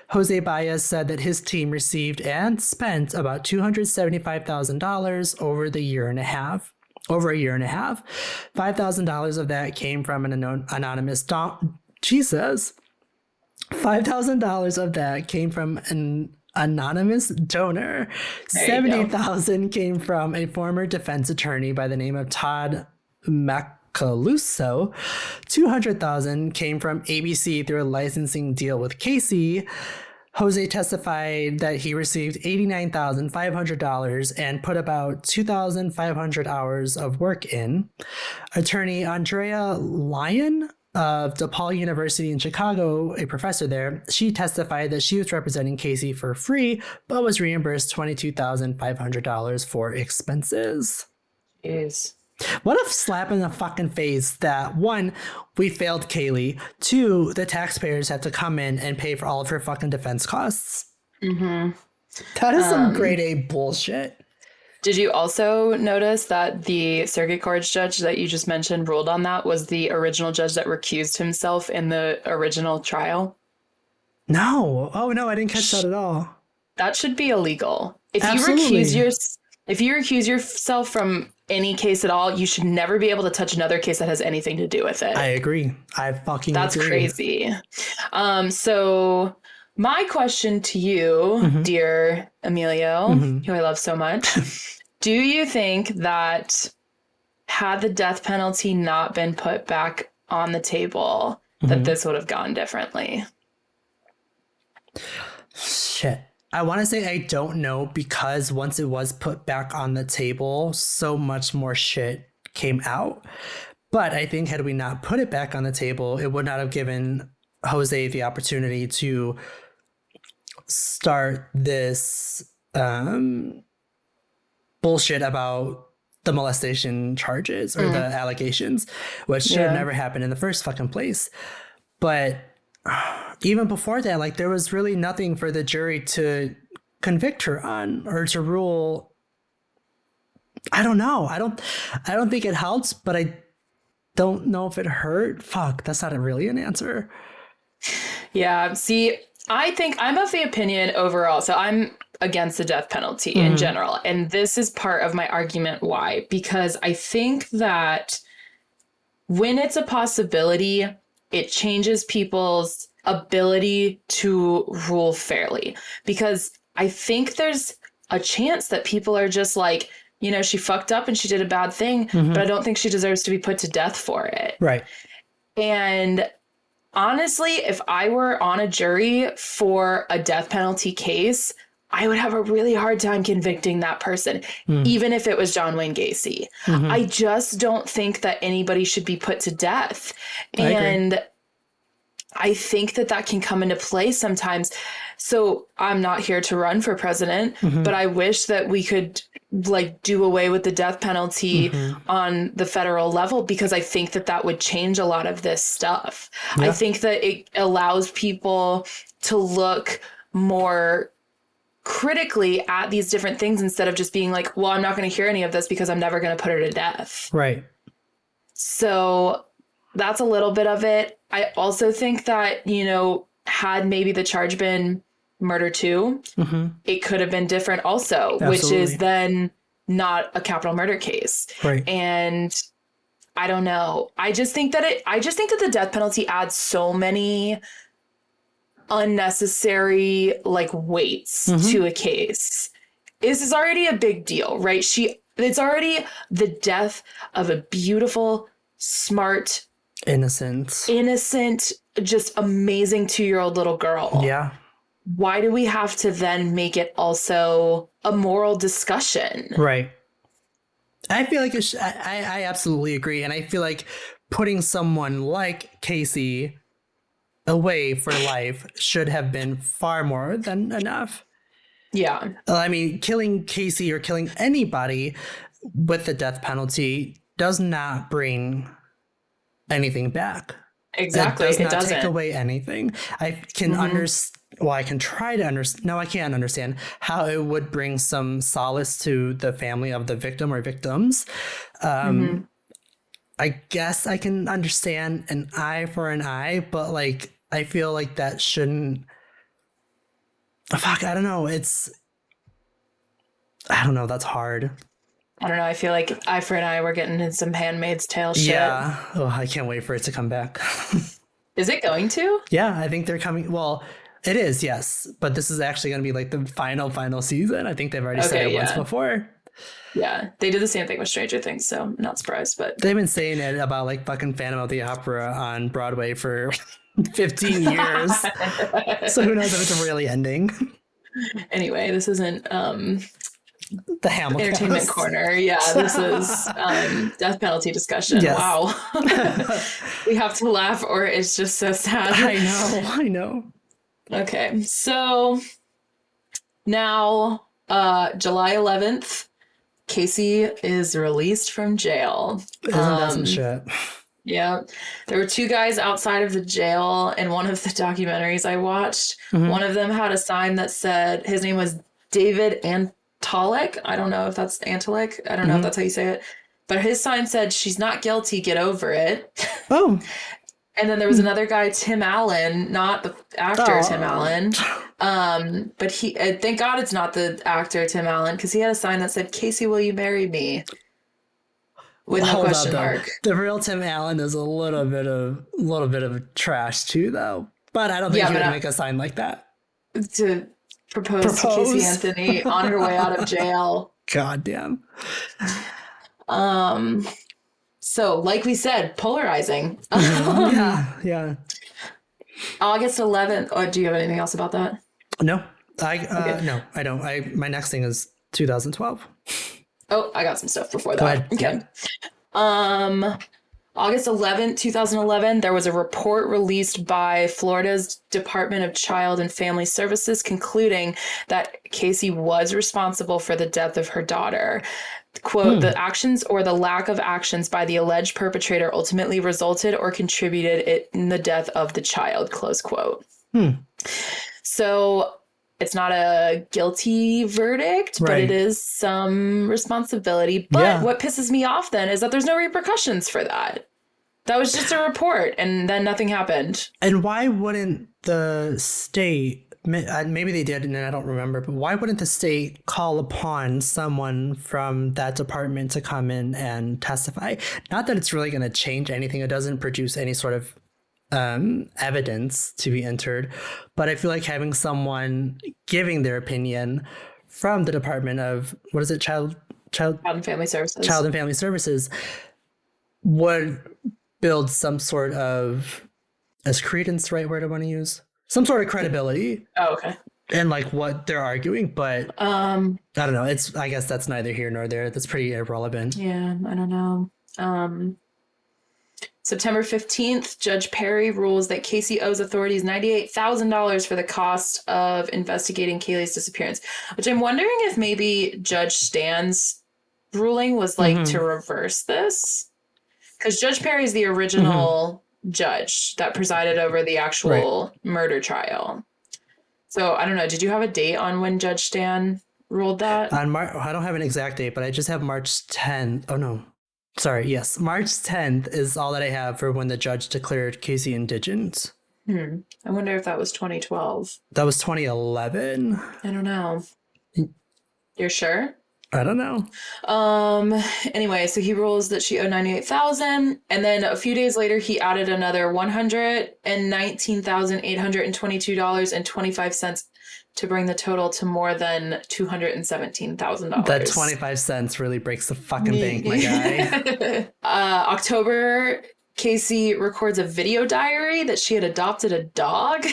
Jose Baez said that his team received and spent about $275,000 over a year and a half. $5,000 of that came from an anonymous $5,000 of that came from an anonymous donor. $70,000 came from a former defense attorney by the name of Todd Macaluso. $200,000 came from ABC through a licensing deal with Casey. Jose testified that he received $89,500 and put about 2,500 hours of work in. Attorney Andrea Lyon of DePaul University in Chicago, a professor there, she testified that she was representing Casey for free, but was reimbursed $22,500 for expenses. Jeez. What a slap in the fucking face that, one, we failed Caylee. Two, the taxpayers had to come in and pay for all of her fucking defense costs. Mm-hmm. That is some grade A bullshit. Did you also notice that the circuit court judge that you just mentioned ruled on that was the original judge that recused himself in the original trial? No. Oh, no, I didn't catch that at all. That should be illegal. If Absolutely. you recuse yourself from any case at all, you should never be able to touch another case that has anything to do with it. I agree. I fucking That's agree. crazy. So my question to you, dear Emilio, who I love so much, do you think that had the death penalty not been put back on the table, that this would have gone differently? Shit. I want to say I don't know, because once it was put back on the table, so much more shit came out. But I think had we not put it back on the table, it would not have given Jose the opportunity to start this bullshit about the molestation charges or the allegations, which should have never happened in the first fucking place. But even before that, like, there was really nothing for the jury to convict her on or to rule. I don't know. I don't think it helps, but I don't know if it hurt. Fuck, that's not really an answer. Yeah. See, I think I'm of the opinion overall. So I'm against the death penalty in general. And this is part of my argument why. Because I think that when it's a possibility, it changes people's ability to rule fairly. Because I think there's a chance that people are just like, you know, she fucked up and she did a bad thing, but I don't think she deserves to be put to death for it. Right. And honestly, if I were on a jury for a death penalty case, I would have a really hard time convicting that person, even if it was John Wayne Gacy. I just don't think that anybody should be put to death. And I think that that can come into play sometimes. So I'm not here to run for president, but I wish that we could like do away with the death penalty on the federal level, because I think that that would change a lot of this stuff. Yeah. I think that it allows people to look more critically at these different things instead of just being like, well, I'm not going to hear any of this because I'm never going to put her to death. Right. So that's a little bit of it. I also think that, you know, had maybe the charge been murder too, it could have been different also, which is then not a capital murder case. Right. And I don't know. I just think that the death penalty adds so many unnecessary like weights to a case. This is already a big deal, right? It's already the death of a beautiful, smart, innocent, just amazing 2-year-old little girl. Yeah. Why do we have to then make it also a moral discussion? Right. I feel like I absolutely agree. And I feel like putting someone like Casey away for life should have been far more than enough. Yeah. I mean, killing Casey or killing anybody with the death penalty does not bring anything back. Exactly. It does not take away anything. I can understand. Well, I can try to understand. No, I can't understand how it would bring some solace to the family of the victim or victims. I guess I can understand an eye for an eye, but like, I feel like that shouldn't. Fuck, I don't know. I don't know. That's hard. I don't know. I feel like eye for an eye, we're getting in some Handmaid's Tale shit. Yeah. Oh, I can't wait for it to come back. Is it going to? Yeah, I think they're coming. Well, it is, yes. But this is actually going to be like the final season. I think they've already said it once before. Yeah, they did the same thing with Stranger Things, so I'm not surprised. But They've been saying it about like fucking Phantom of the Opera on Broadway for 15 years. So who knows if it's really ending. Anyway, this isn't The Hamilton entertainment corner. Yeah, this is death penalty discussion. Yes. Wow. We have to laugh or it's just so sad. I know. Okay, so now July 11th, Caylee is released from jail. Isn't that some shit? Yeah. There were two guys outside of the jail in one of the documentaries I watched. One of them had a sign that said his name was David Antolic. I don't know if that's Antolic. I don't know if that's how you say it. But his sign said, "She's not guilty, get over it." Oh. And then there was another guy, Tim Allen, not the actor Tim Allen. But he, thank God it's not the actor Tim Allen, because he had a sign that said, "Caylee, will you marry me?" With no question mark. The real Tim Allen is a little bit of trash too, though. But I don't think he would make a sign like that. To propose to Caylee Anthony on her way out of jail. God damn. So, like we said, polarizing. Yeah. August 11th. Oh, do you have anything else about that? No, no, I don't. My next thing is 2012. Oh, I got some stuff before that. Go ahead. Okay. Yeah. August 11th, 2011, there was a report released by Florida's Department of Child and Family Services concluding that Caylee was responsible for the death of her daughter. Quote, "The actions or the lack of actions by the alleged perpetrator ultimately resulted or contributed in the death of the child," close quote. So it's not a guilty verdict, but it is some responsibility. But what pisses me off then is that there's no repercussions for that. That was just a report and then nothing happened. And why wouldn't the state, maybe they did and I don't remember, but why wouldn't the state call upon someone from that department to come in and testify? Not that it's really going to change anything. It doesn't produce any sort of evidence to be entered, but I feel like having someone giving their opinion from the Department of Child and Family Services would build some sort of, is credence the right word I want to use? Some sort of credibility. Oh, okay. And like what they're arguing, but I don't know. I guess that's neither here nor there. That's pretty irrelevant. Yeah, I don't know. September 15th, Judge Perry rules that Caylee owes authorities $98,000 for the cost of investigating Caylee's disappearance, which I'm wondering if maybe Judge Stan's ruling was like to reverse this. Because Judge Perry is the original judge that presided over the actual murder trial. So I don't know. Did you have a date on when Judge Stan ruled that? I don't have an exact date, but I just have March 10th. Oh, no. Sorry, yes. March 10th is all that I have for when the judge declared Caylee indigent. I wonder if that was 2012. That was 2011. I don't know. You're sure? I don't know. Anyway, so he rules that she owed $98,000, and then a few days later he added another $119,822.25 to bring the total to more than $217,000. That 25 cents really breaks the fucking bank, my guy. October, Caylee records a video diary that she had adopted a dog.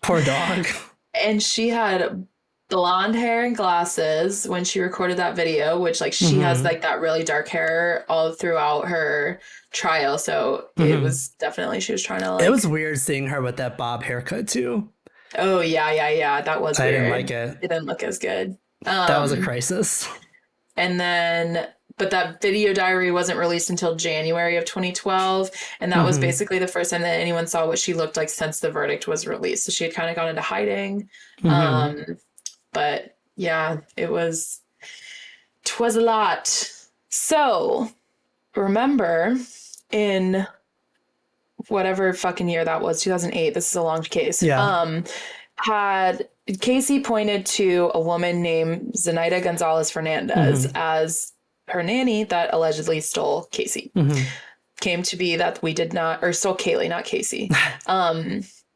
Poor dog. And she had blonde hair and glasses when she recorded that video, which like she has like that really dark hair all throughout her trial. So it was definitely, she was trying to like. It was weird seeing her with that bob haircut too. Oh, yeah. That was weird. I didn't like it. It didn't look as good. That was a crisis. And then, but that video diary wasn't released until January of 2012. And that was basically the first time that anyone saw what she looked like since the verdict was released. So she had kind of gone into hiding. But yeah, twas a lot. So remember in whatever fucking year that was, 2008, this is a long case. Yeah. Had Caylee pointed to a woman named Zenaida Gonzalez Fernandez as her nanny that allegedly stole Caylee. Came to be that we did not, or stole Caylee, not Caylee.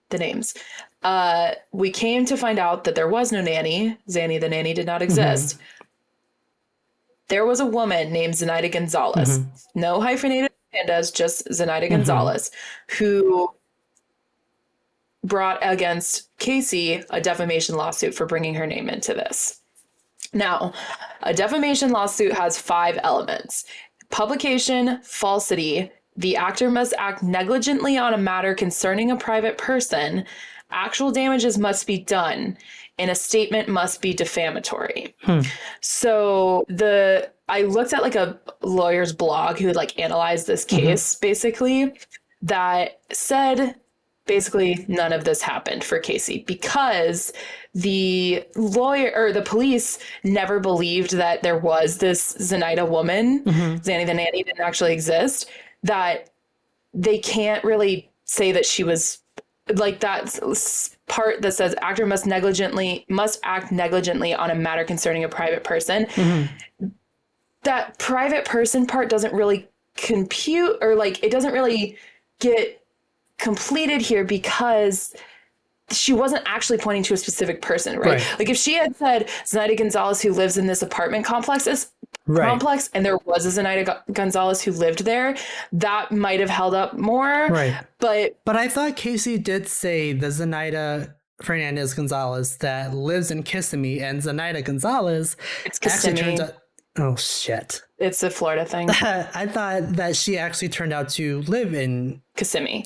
The names. We came to find out that there was no nanny. Zanny the nanny did not exist. there was a woman named Zenaida Gonzalez, no hyphenated Hernandez, just Zenaida Gonzalez, who brought against Casey a defamation lawsuit for bringing her name into this. Now, a defamation lawsuit has 5 elements: publication, falsity, the actor must act negligently on a matter concerning a private person, actual damages must be done, and a statement must be defamatory. So I looked at like a lawyer's blog who had like analyzed this case, basically, that said basically none of this happened for Casey because the lawyer or the police never believed that there was this Zenaida woman, Zanny the nanny, didn't actually exist, that they can't really say that she was like that part that says actor must act negligently on a matter concerning a private person. That private person part doesn't really compute, or like it doesn't really get completed here because she wasn't actually pointing to a specific person, right? Like if she had said Zenaida Gonzalez who lives in this apartment complex, and there was a Zenaida Gonzalez who lived there, that might have held up more. But I thought Casey did say the Zenaida Fernandez Gonzalez that lives in Kissimmee, and Zenaida Gonzalez actually turns out. Oh shit! It's a Florida thing. I thought that she actually turned out to live in Kissimmee.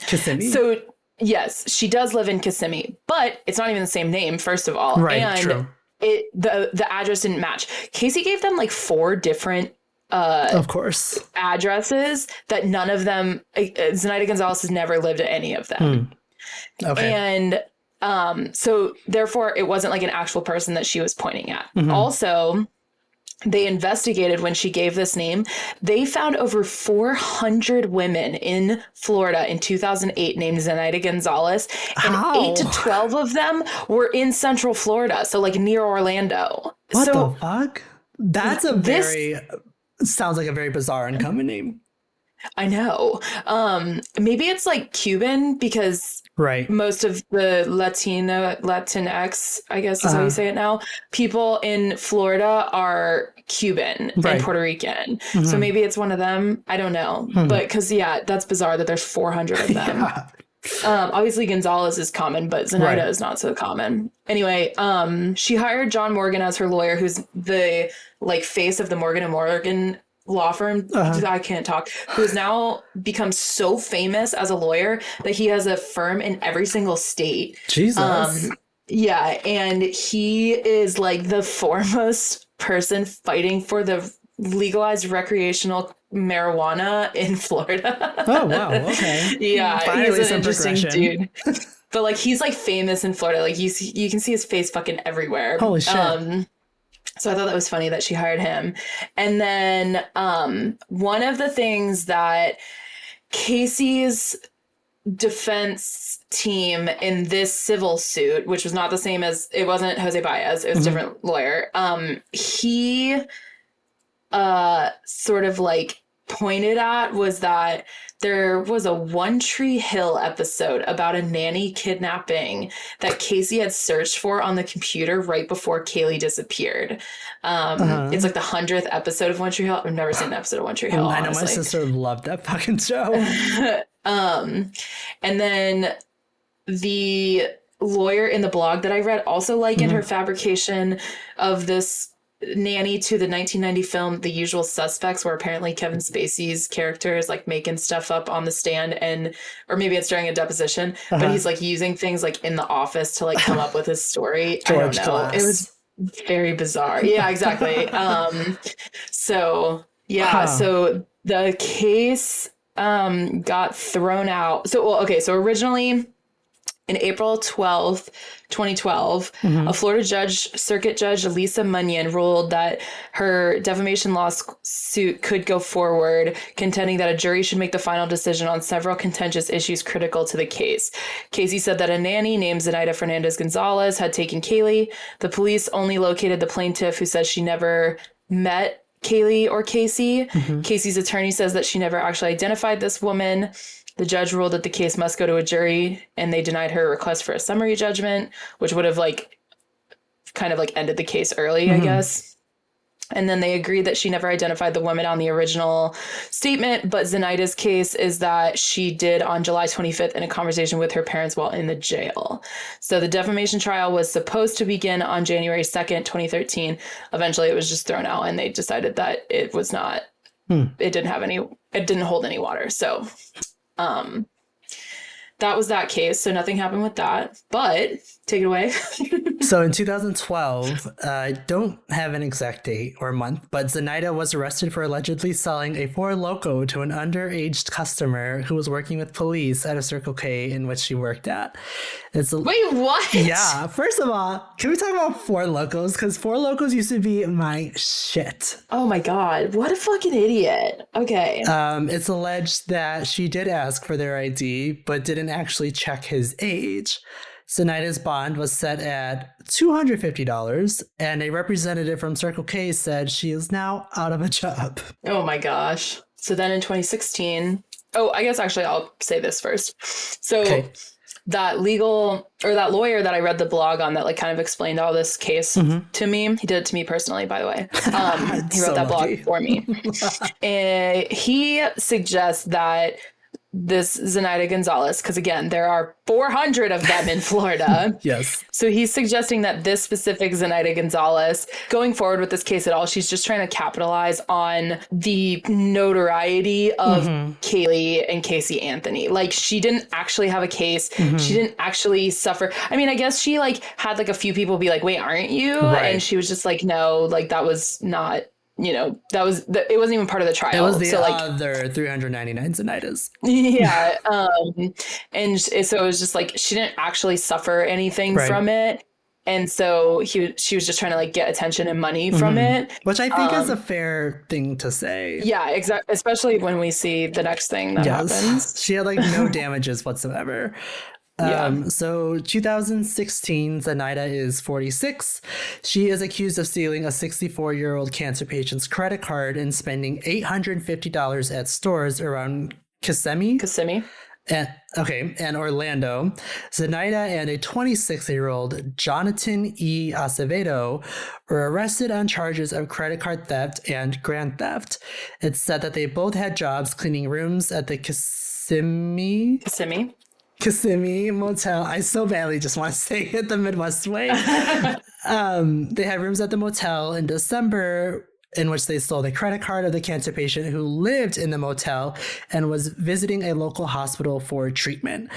So yes, she does live in Kissimmee, but it's not even the same name, first of all. True. The address didn't match. Casey gave them like 4 different of course addresses that none of them, Zenaida Gonzalez has never lived at any of them. And so therefore it wasn't like an actual person that she was pointing at. Also, they investigated when she gave this name. They found over 400 women in Florida in 2008 named Zenaida Gonzalez, and 8 to 12 of them were in Central Florida, so like near Orlando. What the fuck? That's sounds like a very bizarre and common name. I know. Maybe it's like Cuban because most of the Latinx, I guess is how you say it now, people in Florida are Cuban and Puerto Rican. So maybe it's one of them. I don't know. But because, that's bizarre that there's 400 of them. Obviously Gonzalez is common, but Zenaida is not so common. Anyway, she hired John Morgan as her lawyer, who's the like face of the Morgan & Morgan law firm. I can't talk, who has now become so famous as a lawyer that he has a firm in every single state. Jesus. And he is like the foremost person fighting for the legalized recreational marijuana in Florida. Oh wow, okay. Finally, he's an interesting dude. But like he's like famous in Florida. Like you can see his face fucking everywhere. Holy shit. So I thought that was funny that she hired him. And then one of the things that Casey's defense team in this civil suit, which was not the same as, it wasn't Jose Baez, it was a different lawyer, he sort of like pointed at was that there was a One Tree Hill episode about a nanny kidnapping that Casey had searched for on the computer right before Caylee disappeared. It's like the 100th episode of One Tree Hill. I've never seen an episode of One Tree Hill. I know my sister loved that fucking show. And then the lawyer in the blog that I read also likened her fabrication of this nanny to the 1990 film The Usual Suspects, where apparently Kevin Spacey's character is like making stuff up on the stand, or maybe it's during a deposition, but he's like using things like in the office to like come up with his story. I don't know. Glass. It was very bizarre. Yeah, exactly. So the case got thrown out. So originally in April 12th, 2012, a Florida circuit judge, Lisa Munyon, ruled that her defamation lawsuit could go forward, contending that a jury should make the final decision on several contentious issues critical to the case. Casey said that a nanny named Zenaida Fernandez Gonzalez had taken Caylee. The police only located the plaintiff, who says she never met Caylee or Casey. Casey's attorney says that she never actually identified this woman. The judge ruled that the case must go to a jury, and they denied her request for a summary judgment, which would have like kind of like ended the case early, I guess. And then they agreed that she never identified the woman on the original statement. But Zenaida's case is that she did on July 25th in a conversation with her parents while in the jail. So the defamation trial was supposed to begin on January 2nd, 2013. Eventually, it was just thrown out and they decided that it was not, it didn't hold any water. So that was that case. So nothing happened with that. But take it away. So in 2012, I don't have an exact date or month, but Zenaida was arrested for allegedly selling a Four Loko to an underage customer who was working with police at a Circle K in which she worked at. Wait, what? Yeah. First of all, can we talk about Four Lokos? Because Four Lokos used to be my shit. Oh my God. What a fucking idiot. Okay. It's alleged that she did ask for their ID, but didn't actually check his age. Zenaida's bond was set at $250, and a representative from Circle K said she is now out of a job. Oh my gosh. So then in 2016, I guess actually I'll say this first. So that lawyer that I read the blog on that like kind of explained all this case to me, he did it to me personally, by the way. He wrote that blog for me. And he suggests that this Zenaida Gonzalez, because again, there are 400 of them in Florida. Yes. So he's suggesting that this specific Zenaida Gonzalez, going forward with this case at all, she's just trying to capitalize on the notoriety of Caylee and Caylee Anthony. Like, she didn't actually have a case. She didn't actually suffer. I mean, I guess she like had like a few people be like, wait, aren't you? Right. And she was just like, no, like that was not, it wasn't even part of the trial. It was the other 399 Zenaidas. Yeah. And so it was just like, she didn't actually suffer anything from it. And so she was just trying to like get attention and money from it. Which I think is a fair thing to say. Yeah, exactly. Especially when we see the next thing that happens. She had like no damages whatsoever. So 2016, Zenaida is 46. She is accused of stealing a 64-year-old cancer patient's credit card and spending $850 at stores around Kissimmee. And Orlando. Zenaida and a 26-year-old Jonathan E. Acevedo were arrested on charges of credit card theft and grand theft. It's said that they both had jobs cleaning rooms at the Kissimmee Motel. I so badly just want to say it the Midwest way. They had rooms at the motel in December in which they stole the credit card of the cancer patient who lived in the motel and was visiting a local hospital for treatment.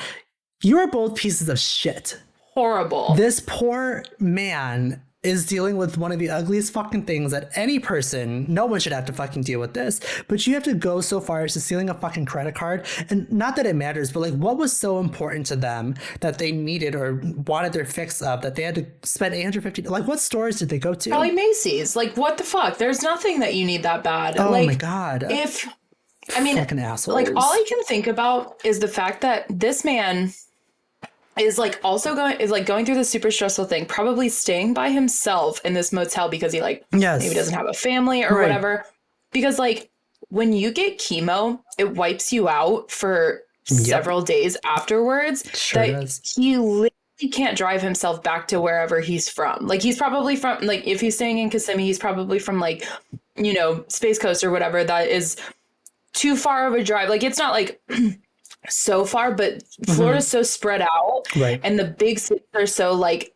You are both pieces of shit. Horrible. This poor man is dealing with one of the ugliest fucking things that any person, no one should have to fucking deal with this, but you have to go so far as to stealing a fucking credit card. And not that it matters, but like, what was so important to them that they needed or wanted their fix of that they had to spend $850? Like, what stores did they go to? Probably Macy's. Like, what the fuck? There's nothing that you need that bad. Oh like, my God. Fucking assholes. Like, all I can think about is the fact that this man is like also going through this super stressful thing, probably staying by himself in this motel because he maybe doesn't have a family or whatever. Because like when you get chemo, it wipes you out for several days afterwards. He literally can't drive himself back to wherever he's from. Like, he's probably from, like, if he's staying in Kissimmee, he's probably from like, Space Coast or whatever. That is too far of a drive. Like, it's not like so far, but Florida's so spread out, and the big cities are so like,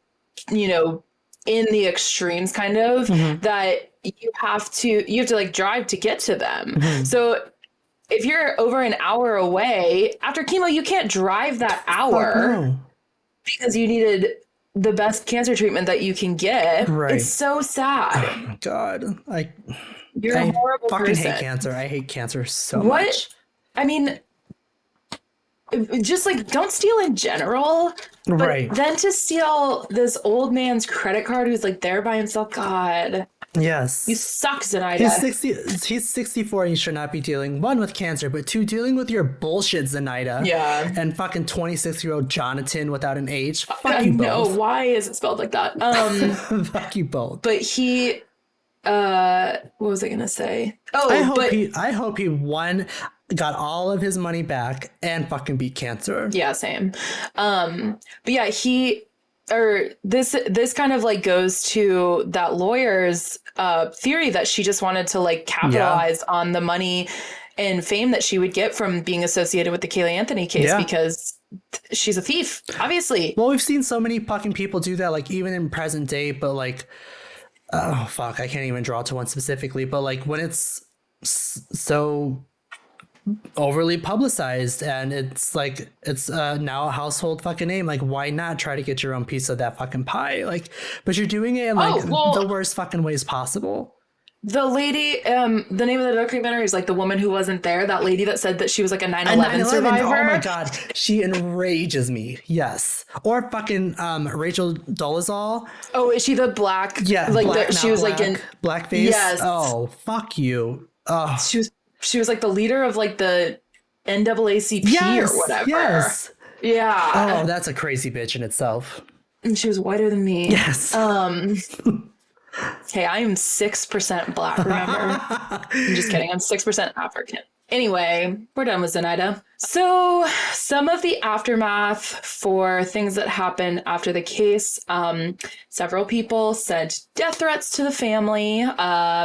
in the extremes kind of, that you have to like drive to get to them. So if you're over an hour away after chemo, you can't drive that hour because you needed the best cancer treatment that you can get. It's so sad. Oh my God. You're a horrible fucking person. hate cancer. I hate cancer so much. I mean, just like, don't steal in general, but then to steal this old man's credit card who's like there by himself. God. Yes. You suck, Zenaida. He's 64 and he should not be dealing, one, with cancer, but two, dealing with your bullshit, Zenaida. Yeah. And fucking 26-year-old Jonathan without an H. Fuck you both. No, why is it spelled like that? Fuck you both. But he, what was I going to say? I hope he won, got all of his money back and fucking beat cancer. Yeah, same. But yeah, he this kind of like goes to that lawyer's theory that she just wanted to like capitalize on the money and fame that she would get from being associated with the Caylee Anthony case because she's a thief, obviously. Well, we've seen so many fucking people do that, like even in present day, but like, oh fuck, I can't even draw to one specifically, but like when it's so overly publicized and it's like it's now a household fucking name, like why not try to get your own piece of that fucking pie? Like, but you're doing it in like the worst fucking ways possible. The lady, the name of the documentary is like the woman who wasn't there. That lady that said that she was like a 9/11 survivor. Oh my god, she enrages me. Yes, or fucking Rachel Dolezal. Oh, is she the black? Yeah, like black, she was black, like in blackface. Yes. Oh, fuck you. Oh, she was like the leader of like the NAACP or whatever. Yes. Yeah. Oh, that's a crazy bitch in itself. And she was whiter than me. Yes. Okay, I am 6% black, remember? I'm just kidding. I'm 6% African. Anyway, we're done with Zenaida. So some of the aftermath for things that happened after the case, several people sent death threats to the family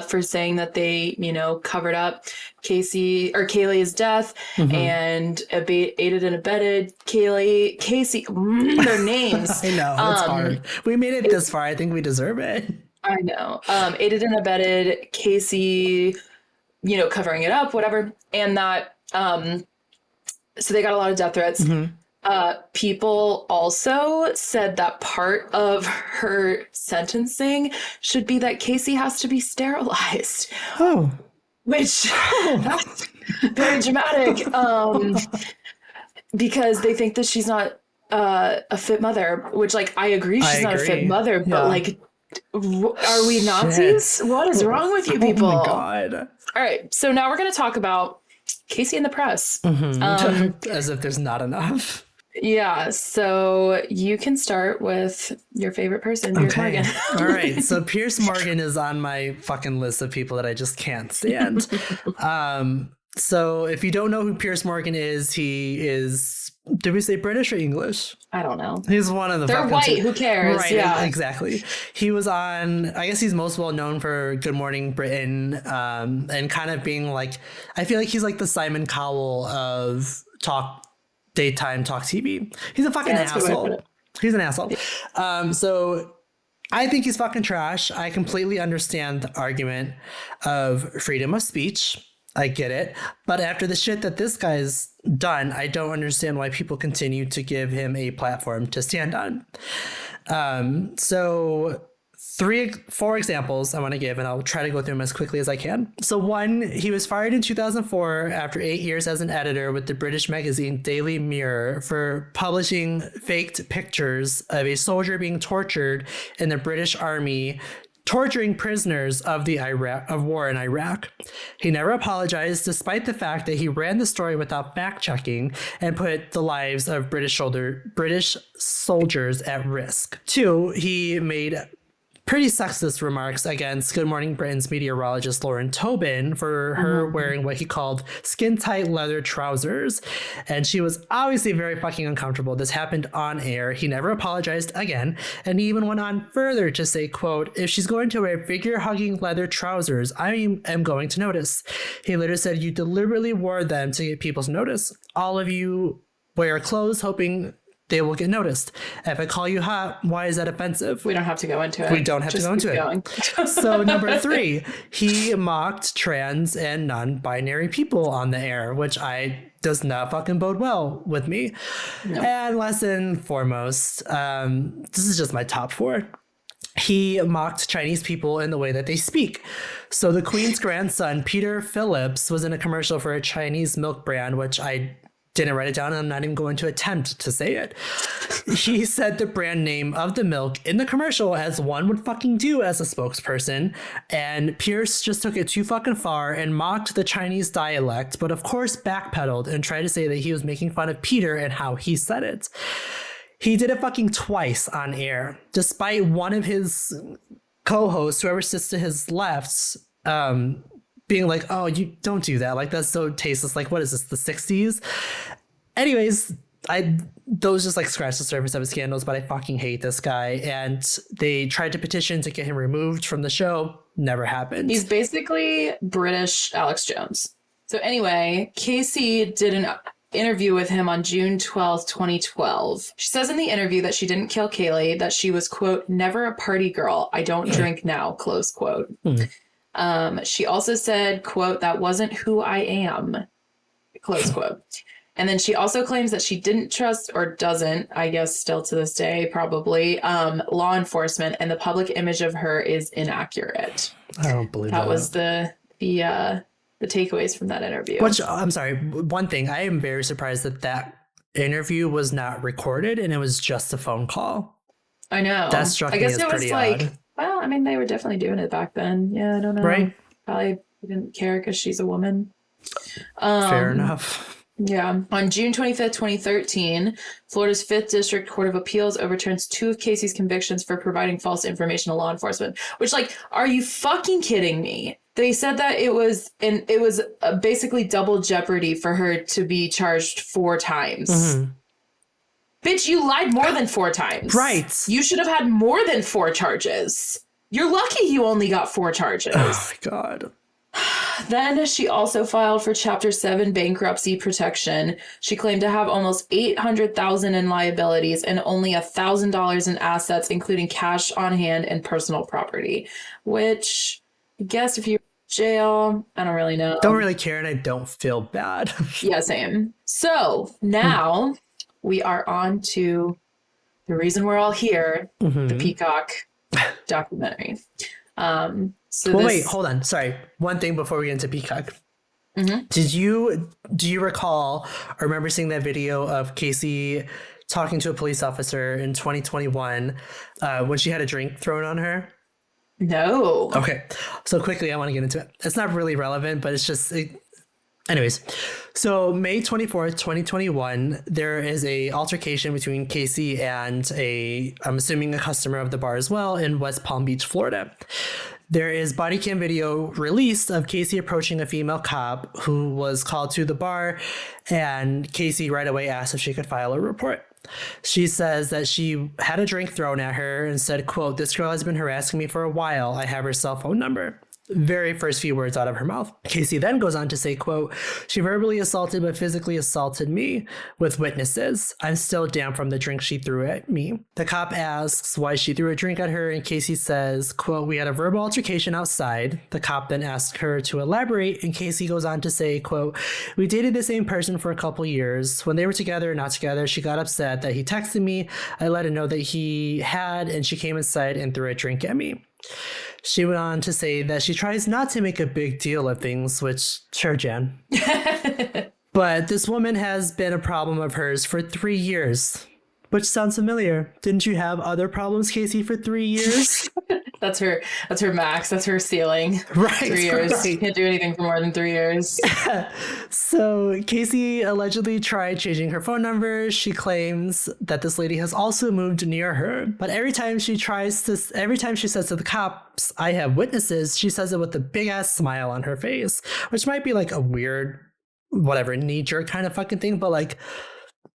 for saying that they, covered up Caylee's death and aided and abetted Casey, their names. I know, it's hard. We made it this far. I think we deserve it. I know. Aided and abetted Casey, covering it up, whatever. And that, so they got a lot of death threats. People also said that part of her sentencing should be that Casey has to be sterilized. Oh. Which, that's very dramatic. Because they think that she's not a fit mother, which, like, I agree she's not a fit mother, but, like, are we Nazis? Shit. What is wrong with you people? Oh my god. All right, so now we're going to talk about Casey and the press. As if there's not enough. Yeah, so you can start with your favorite person, Piers Morgan. All right, so Piers Morgan is on my fucking list of people that I just can't stand. So if you don't know who Piers Morgan is, he is, did we say British or English? I don't know. He's one of the They're white, who cares? Right, yeah. Exactly. He was on, I guess he's most well known for Good Morning Britain, and kind of being like, I feel like he's like the Simon Cowell of daytime talk TV. He's a fucking asshole. He's an asshole. So I think he's fucking trash. I completely understand the argument of freedom of speech. I get it. But after the shit that this guy's done, I don't understand why people continue to give him a platform to stand on. So 4 examples I want to give, and I'll try to go through them as quickly as I can. So 1, he was fired in 2004 after 8 years as an editor with the British magazine Daily Mirror for publishing faked pictures of a soldier being tortured in the British Army, torturing prisoners of the war in Iraq. He never apologized, despite the fact that he ran the story without fact-checking and put the lives of British soldiers at risk. 2, he made pretty sexist remarks against Good Morning Britain's meteorologist Lauren Tobin for her wearing what he called skin-tight leather trousers. And she was obviously very fucking uncomfortable. This happened on air. He never apologized again. And he even went on further to say, quote, "If she's going to wear figure-hugging leather trousers, I am going to notice." He later said, "You deliberately wore them to get people to notice. All of you wear clothes hoping they will get noticed. If I call you hot, why is that offensive?" We don't have to go into it. We don't have to go into it. So number 3, he mocked trans and non-binary people on the air, which does not fucking bode well with me. No. And last and foremost, this is just my top 4. He mocked Chinese people in the way that they speak. So the Queen's grandson, Peter Phillips, was in a commercial for a Chinese milk brand, which I didn't write it down, and I'm not even going to attempt to say it. He said the brand name of the milk in the commercial, as one would fucking do as a spokesperson, and Pierce just took it too fucking far and mocked the Chinese dialect, but of course backpedaled and tried to say that he was making fun of Peter and how he said it. He did it fucking twice on air, despite one of his co-hosts, whoever sits to his left, being like, "Oh, you don't do that. Like, that's so tasteless. Like, what is this, the 60s? Anyways, those just like scratch the surface of his scandals, but I fucking hate this guy. And they tried to petition to get him removed from the show. Never happened. He's basically British Alex Jones. So anyway, Casey did an interview with him on June 12th, 2012. She says in the interview that she didn't kill Caylee, that she was, quote, never a party girl. I don't drink now, close quote. She also said, quote, that wasn't who I am, close quote. And then she also claims that she didn't trust, or doesn't, I guess still to this day, probably, law enforcement, and the public image of her is inaccurate. I don't believe that. That was the takeaways from that interview. Which, I'm sorry, one thing, I am very surprised that interview was not recorded and it was just a phone call. I know. That struck me as pretty odd. Well, I mean, they were definitely doing it back then. Yeah, I don't know. Right. Probably didn't care because she's a woman. Fair enough. Yeah. On June 25th, 2013, Florida's 5th District Court of Appeals overturns 2 of Casey's convictions for providing false information to law enforcement. Which, like, are you fucking kidding me? They said that it was basically double jeopardy for her to be charged 4 times. Mm-hmm. Bitch, you lied more than 4 times. Right. You should have had more than 4 charges. You're lucky you only got 4 charges. Oh, my God. Then she also filed for Chapter 7 bankruptcy protection. She claimed to have almost $800,000 in liabilities and only $1,000 in assets, including cash on hand and personal property. Which, I guess if you're in jail, I don't really know. Don't really care, and I don't feel bad. Yeah, same. So now we are on to the reason we're all here, the Peacock documentary. Wait, hold on. Sorry. One thing before we get into Peacock. Mm-hmm. Do you recall or remember seeing that video of Casey talking to a police officer in 2021 when she had a drink thrown on her? No. Okay. So quickly, I want to get into it. It's not really relevant, but it's just... Anyways, so May 24th, 2021, there is a altercation between Casey and I'm assuming a customer of the bar as well, in West Palm Beach, Florida. There is body cam video released of Casey approaching a female cop who was called to the bar, and Casey right away asked if she could file a report. She says that she had a drink thrown at her and said, quote, this girl has been harassing me for a while. I have her cell phone number. Very first few words out of her mouth. Casey then goes on to say, quote, she verbally assaulted but physically assaulted me with witnesses. I'm still down from the drink she threw at me. The cop asks why she threw a drink at her, and Casey says, quote, we had a verbal altercation outside. The cop then asks her to elaborate, and Casey goes on to say, quote, we dated the same person for a couple years. When they were together or not together, she got upset that he texted me. I let her know that he had, and she came inside and threw a drink at me. She went on to say that she tries not to make a big deal of things, which, sure, Jan. But this woman has been a problem of hers for 3 years, which sounds familiar. Didn't you have other problems, Casey, for 3 years? That's her max. That's her ceiling. Right. 3 years. Right. You can't do anything for more than 3 years. So Casey allegedly tried changing her phone number. She claims that this lady has also moved near her. But every time she says to the cops, I have witnesses, she says it with a big ass smile on her face, which might be like a weird, whatever, knee-jerk kind of fucking thing. But like,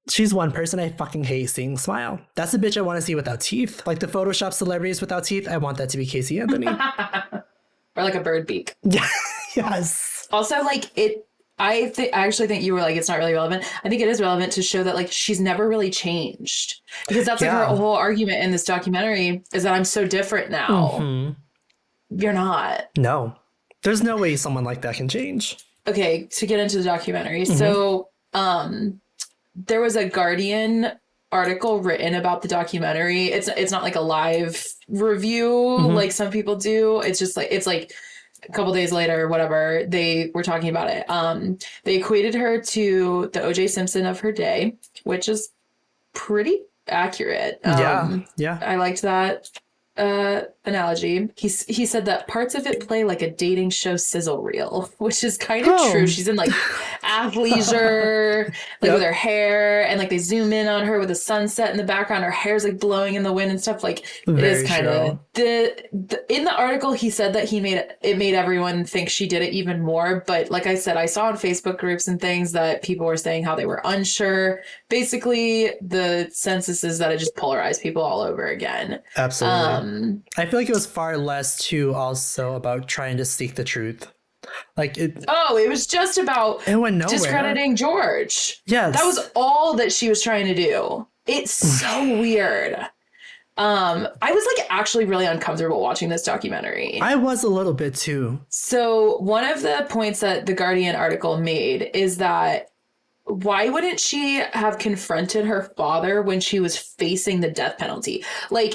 she's one person I fucking hate seeing smile. That's the bitch I want to see without teeth. Like the Photoshop celebrities without teeth, I want that to be Caylee Anthony. Or like a bird beak. Yeah. Yes. Also, like I actually think you were like, it's not really relevant. I think it is relevant to show that like she's never really changed. Because that's like her whole argument in this documentary is that I'm so different now. Mm-hmm. You're not. No. There's no way someone like that can change. Okay, to get into the documentary. Mm-hmm. So, there was a Guardian article written about the documentary. It's not like a live review like some people do. It's just like it's like a couple days later or whatever they were talking about it. They equated her to the O.J. Simpson of her day, which is pretty accurate. Yeah. I liked that analogy. He said that parts of it play like a dating show sizzle reel, which is kind of true. She's in like athleisure, like with her hair, and like they zoom in on her with the sunset in the background. Her hair's like blowing in the wind and stuff. Like it is kind of in the article he said that it made everyone think she did it even more. But like I said, I saw in Facebook groups and things that people were saying how they were unsure. Basically, the census is that it just polarized people all over again. Absolutely. I feel like it was far less too also about trying to seek the truth. Like it was just about discrediting George. Yes. That was all that she was trying to do. It's so weird. I was like actually really uncomfortable watching this documentary. I was a little bit too. So one of the points that the Guardian article made is that why wouldn't she have confronted her father when she was facing the death penalty? Like,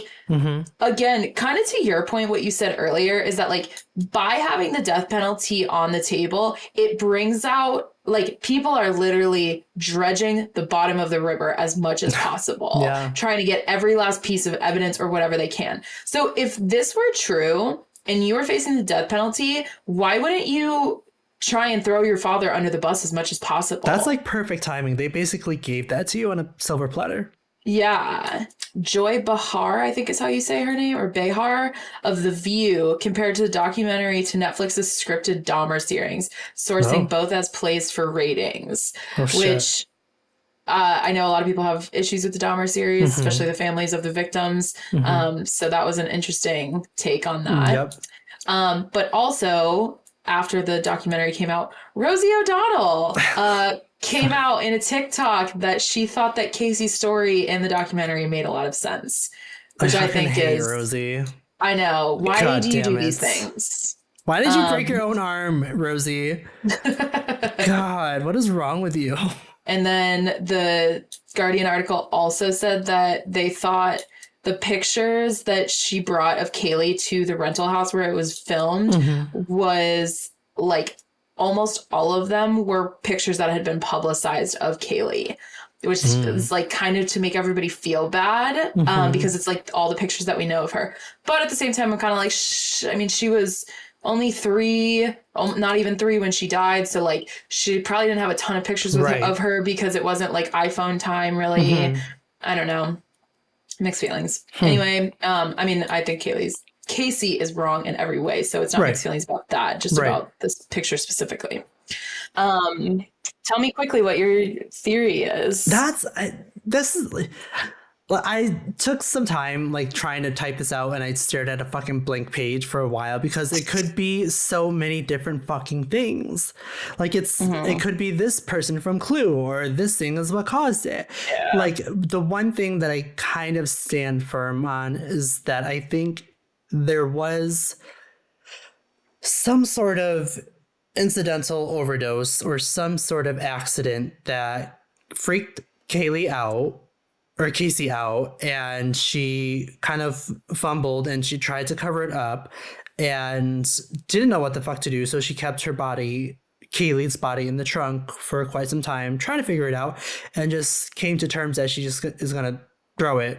again, kind of to your point, what you said earlier is that like by having the death penalty on the table, it brings out like people are literally dredging the bottom of the river as much as possible, trying to get every last piece of evidence or whatever they can. So if this were true and you were facing the death penalty, why wouldn't you try and throw your father under the bus as much as possible? That's like perfect timing. They basically gave that to you on a silver platter. Yeah. Joy Behar, I think is how you say her name, or Behar, of The View, compared to the documentary to Netflix's scripted Dahmer series, sourcing both as plays for ratings, which I know a lot of people have issues with the Dahmer series, especially the families of the victims. So that was an interesting take on that. But also, after the documentary came out, Rosie O'Donnell came out in a TikTok that she thought that Casey's story in the documentary made a lot of sense, which I think is Rosie. I know. Why do you do these things? Why did you break your own arm, Rosie? God, what is wrong with you? And then the Guardian article also said that they thought the pictures that she brought of Caylee to the rental house where it was filmed was like almost all of them were pictures that had been publicized of Caylee, which is like kind of to make everybody feel bad because it's like all the pictures that we know of her. But at the same time, I'm kind of like, I mean, she was only 3, not even 3 when she died. So like she probably didn't have a ton of pictures of her because it wasn't like iPhone time really. I don't know. Mixed feelings. Anyway, I mean, I think Casey is wrong in every way, so it's not mixed feelings about that, just about this picture specifically. Tell me quickly what your theory is. I took some time like trying to type this out, and I stared at a fucking blank page for a while because it could be so many different fucking things. Like it could be this person from Clue, or this thing is what caused it. Like the one thing that I kind of stand firm on is that I think there was some sort of incidental overdose or some sort of accident that freaked Casey out, and she kind of fumbled and she tried to cover it up and didn't know what the fuck to do. So she kept her body, Kaylee's body, in the trunk for quite some time, trying to figure it out, and just came to terms that she just is going to throw it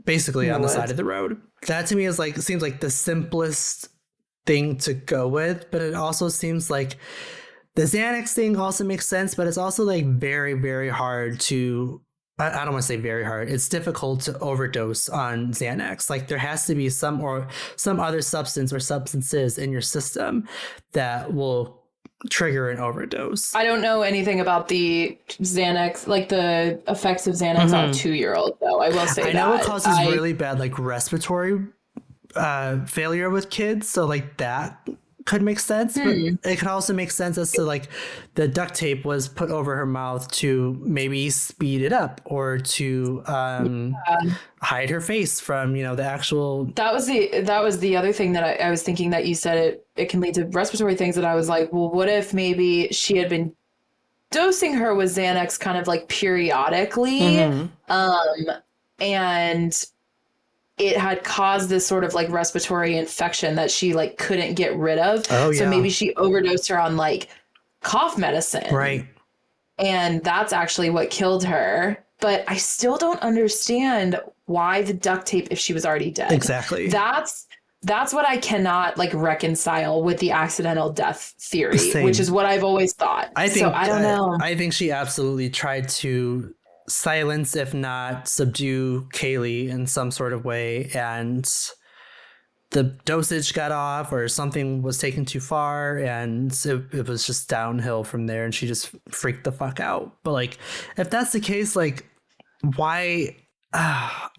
basically on the side of the road. That to me is like, seems like the simplest thing to go with, but it also seems like the Xanax thing also makes sense, but it's also like very, very hard to, I don't want to say very hard. It's difficult to overdose on Xanax. Like there has to be some other substance or substances in your system that will trigger an overdose. I don't know anything about the Xanax, like the effects of Xanax on a 2-year-old, though. I will say that. I know it causes really bad like respiratory failure with kids. So like that could make sense, but it could also make sense as to like the duct tape was put over her mouth to maybe speed it up or to hide her face from, the actual. That was the other thing that I was thinking that you said it can lead to respiratory things, that I was like, well, what if maybe she had been dosing her with Xanax kind of like periodically, and it had caused this sort of like respiratory infection that she like couldn't get rid of. So maybe she overdosed her on like cough medicine. Right. And that's actually what killed her. But I still don't understand why the duct tape if she was already dead. Exactly. That's That's what I cannot like reconcile with the accidental death theory, Same. which is what I've always thought. I don't know. I think she absolutely tried to silence, if not subdue, Caylee in some sort of way, and the dosage got off or something was taken too far, and it was just downhill from there, and she just freaked the fuck out. But like, if that's the case, like, why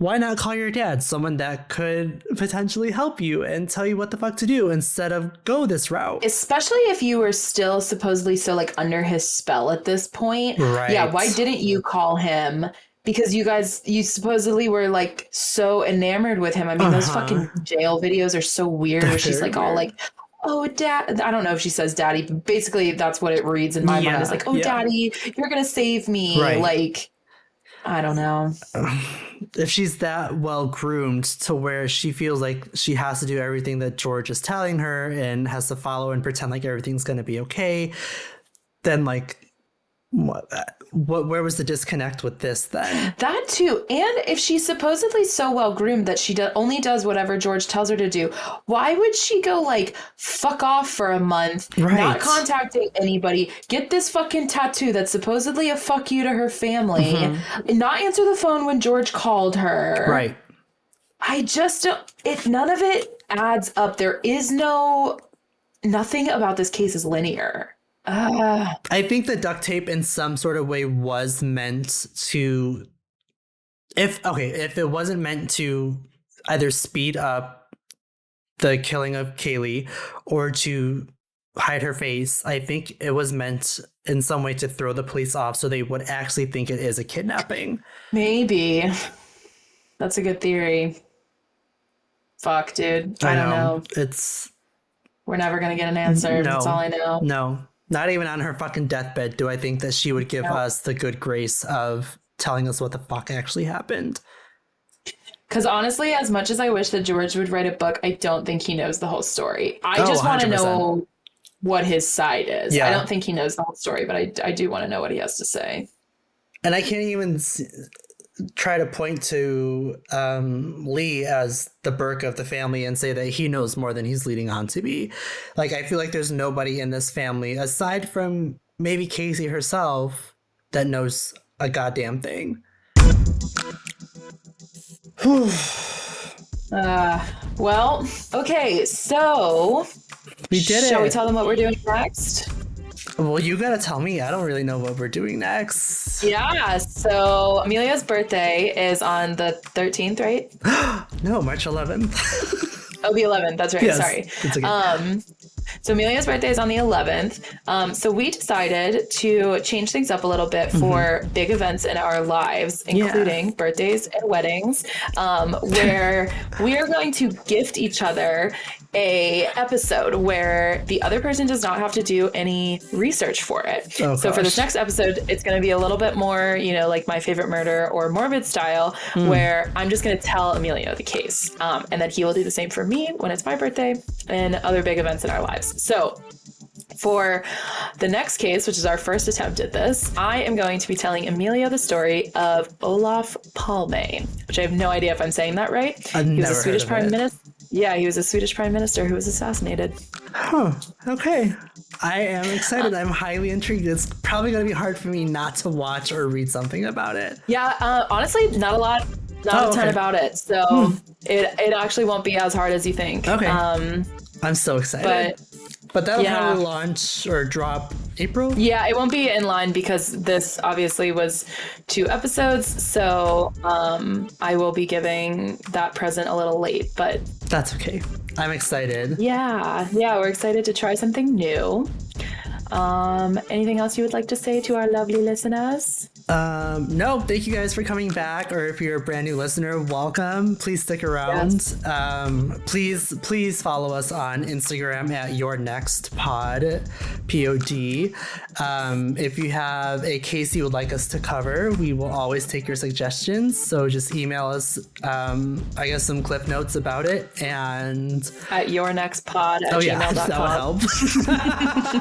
not call your dad, someone that could potentially help you and tell you what the fuck to do instead of go this route? Especially if you were still supposedly so like under his spell at this point. Right. Yeah, why didn't you call him? Because you supposedly were like so enamored with him. I mean, those fucking jail videos are so weird where she's like all like, oh, dad. I don't know if she says daddy, but basically that's what it reads in my mind. It's like, oh, daddy, you're going to save me. Right. Like, I don't know. If she's that well groomed to where she feels like she has to do everything that George is telling her and has to follow and pretend like everything's going to be okay, then like, where was the disconnect with this then? That too. And if she's supposedly so well groomed that she only does whatever George tells her to do, why would she go like fuck off for a month, not contacting anybody, get this fucking tattoo that's supposedly a fuck you to her family, and not answer the phone when George called her? Right. I just don't, none of it adds up. There is nothing about this case is linear. I think the duct tape in some sort of way was meant to, if it wasn't meant to either speed up the killing of Caylee or to hide her face, I think it was meant in some way to throw the police off so they would actually think it is a kidnapping. Maybe. That's a good theory. Fuck, dude. I don't know. We're never going to get an answer. That's all I know. No. Not even on her fucking deathbed do I think that she would give us the good grace of telling us what the fuck actually happened. Because honestly, as much as I wish that George would write a book, I don't think he knows the whole story. I just want to know what his side is. Yeah. I don't think he knows the whole story, but I do want to know what he has to say. And I can't even try to point to Lee as the Burke of the family and say that he knows more than he's leading on to be. Like, I feel like there's nobody in this family, aside from maybe Casey herself, that knows a goddamn thing. Well, okay, so we did it. Shall we tell them what we're doing next? Well, you gotta tell me. I don't really know what we're doing next. Yeah, so Emilio's birthday is on the 13th, right? No, March 11th. Oh, the 11th. That's right. Yes, sorry. it's okay. So Emilio's birthday is on the 11th. So we decided to change things up a little bit for big events in our lives, including birthdays and weddings, where we are going to gift each other a episode where the other person does not have to do any research for it. Oh, so for this next episode, it's going to be a little bit more, like My Favorite Murder or Morbid style, where I'm just going to tell Emilio the case. And then he will do the same for me when it's my birthday and other big events in our lives. So for the next case, which is our first attempt at this, I am going to be telling Emilio the story of Olof Palme, which I have no idea if I'm saying that right. He was a Swedish prime minister. Yeah, he was a Swedish prime minister who was assassinated. Huh. Okay. I am excited. I'm highly intrigued. It's probably going to be hard for me not to watch or read something about it. Yeah, honestly, not a ton about it. So it actually won't be as hard as you think. Okay. I'm so excited. But that'll probably launch or drop April? Yeah, it won't be in line because this obviously was 2 episodes. So I will be giving that present a little late, but that's okay. I'm excited. Yeah, we're excited to try something new. Anything else you would like to say to our lovely listeners? No, thank you guys for coming back, or if you're a brand new listener, welcome. Please stick around. Yes. Please follow us on Instagram at YourNextPod, POD. If you have a case you would like us to cover, we will always take your suggestions. So just email us, I guess, some clip notes about it, and at YourNextPod@gmail.com. That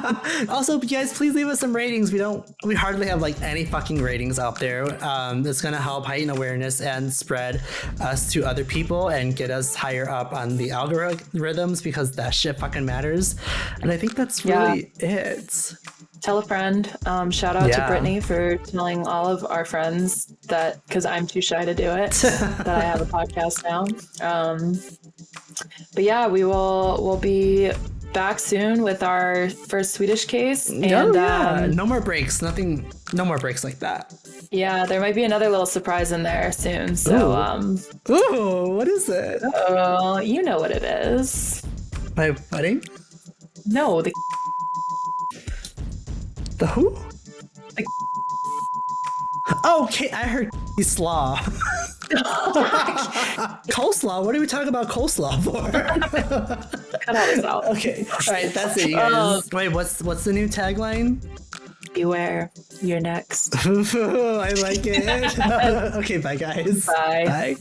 would help. Also, you guys, please leave us some ratings. We hardly have like any fucking ratings ratings out there. It's going to help heighten awareness and spread us to other people and get us higher up on the algorithms, because that shit fucking matters. And I think that's really it. Tell a friend. Shout out to Brittany for telling all of our friends that, because I'm too shy to do it, that I have a podcast now. But yeah, we'll be back soon with our first Swedish case. And no more breaks. No more breaks like that. Yeah, there might be another little surprise in there soon. So ooh, what is it? Oh, you know what it is. My wedding? No, the who? Oh, okay, I heard slaw. Coleslaw? What are we talking about coleslaw for? Cut all this out. Okay, all right, that's it, you guys. Wait, what's the new tagline? Beware, you're next. I like it. Okay, bye, guys. Bye. Bye.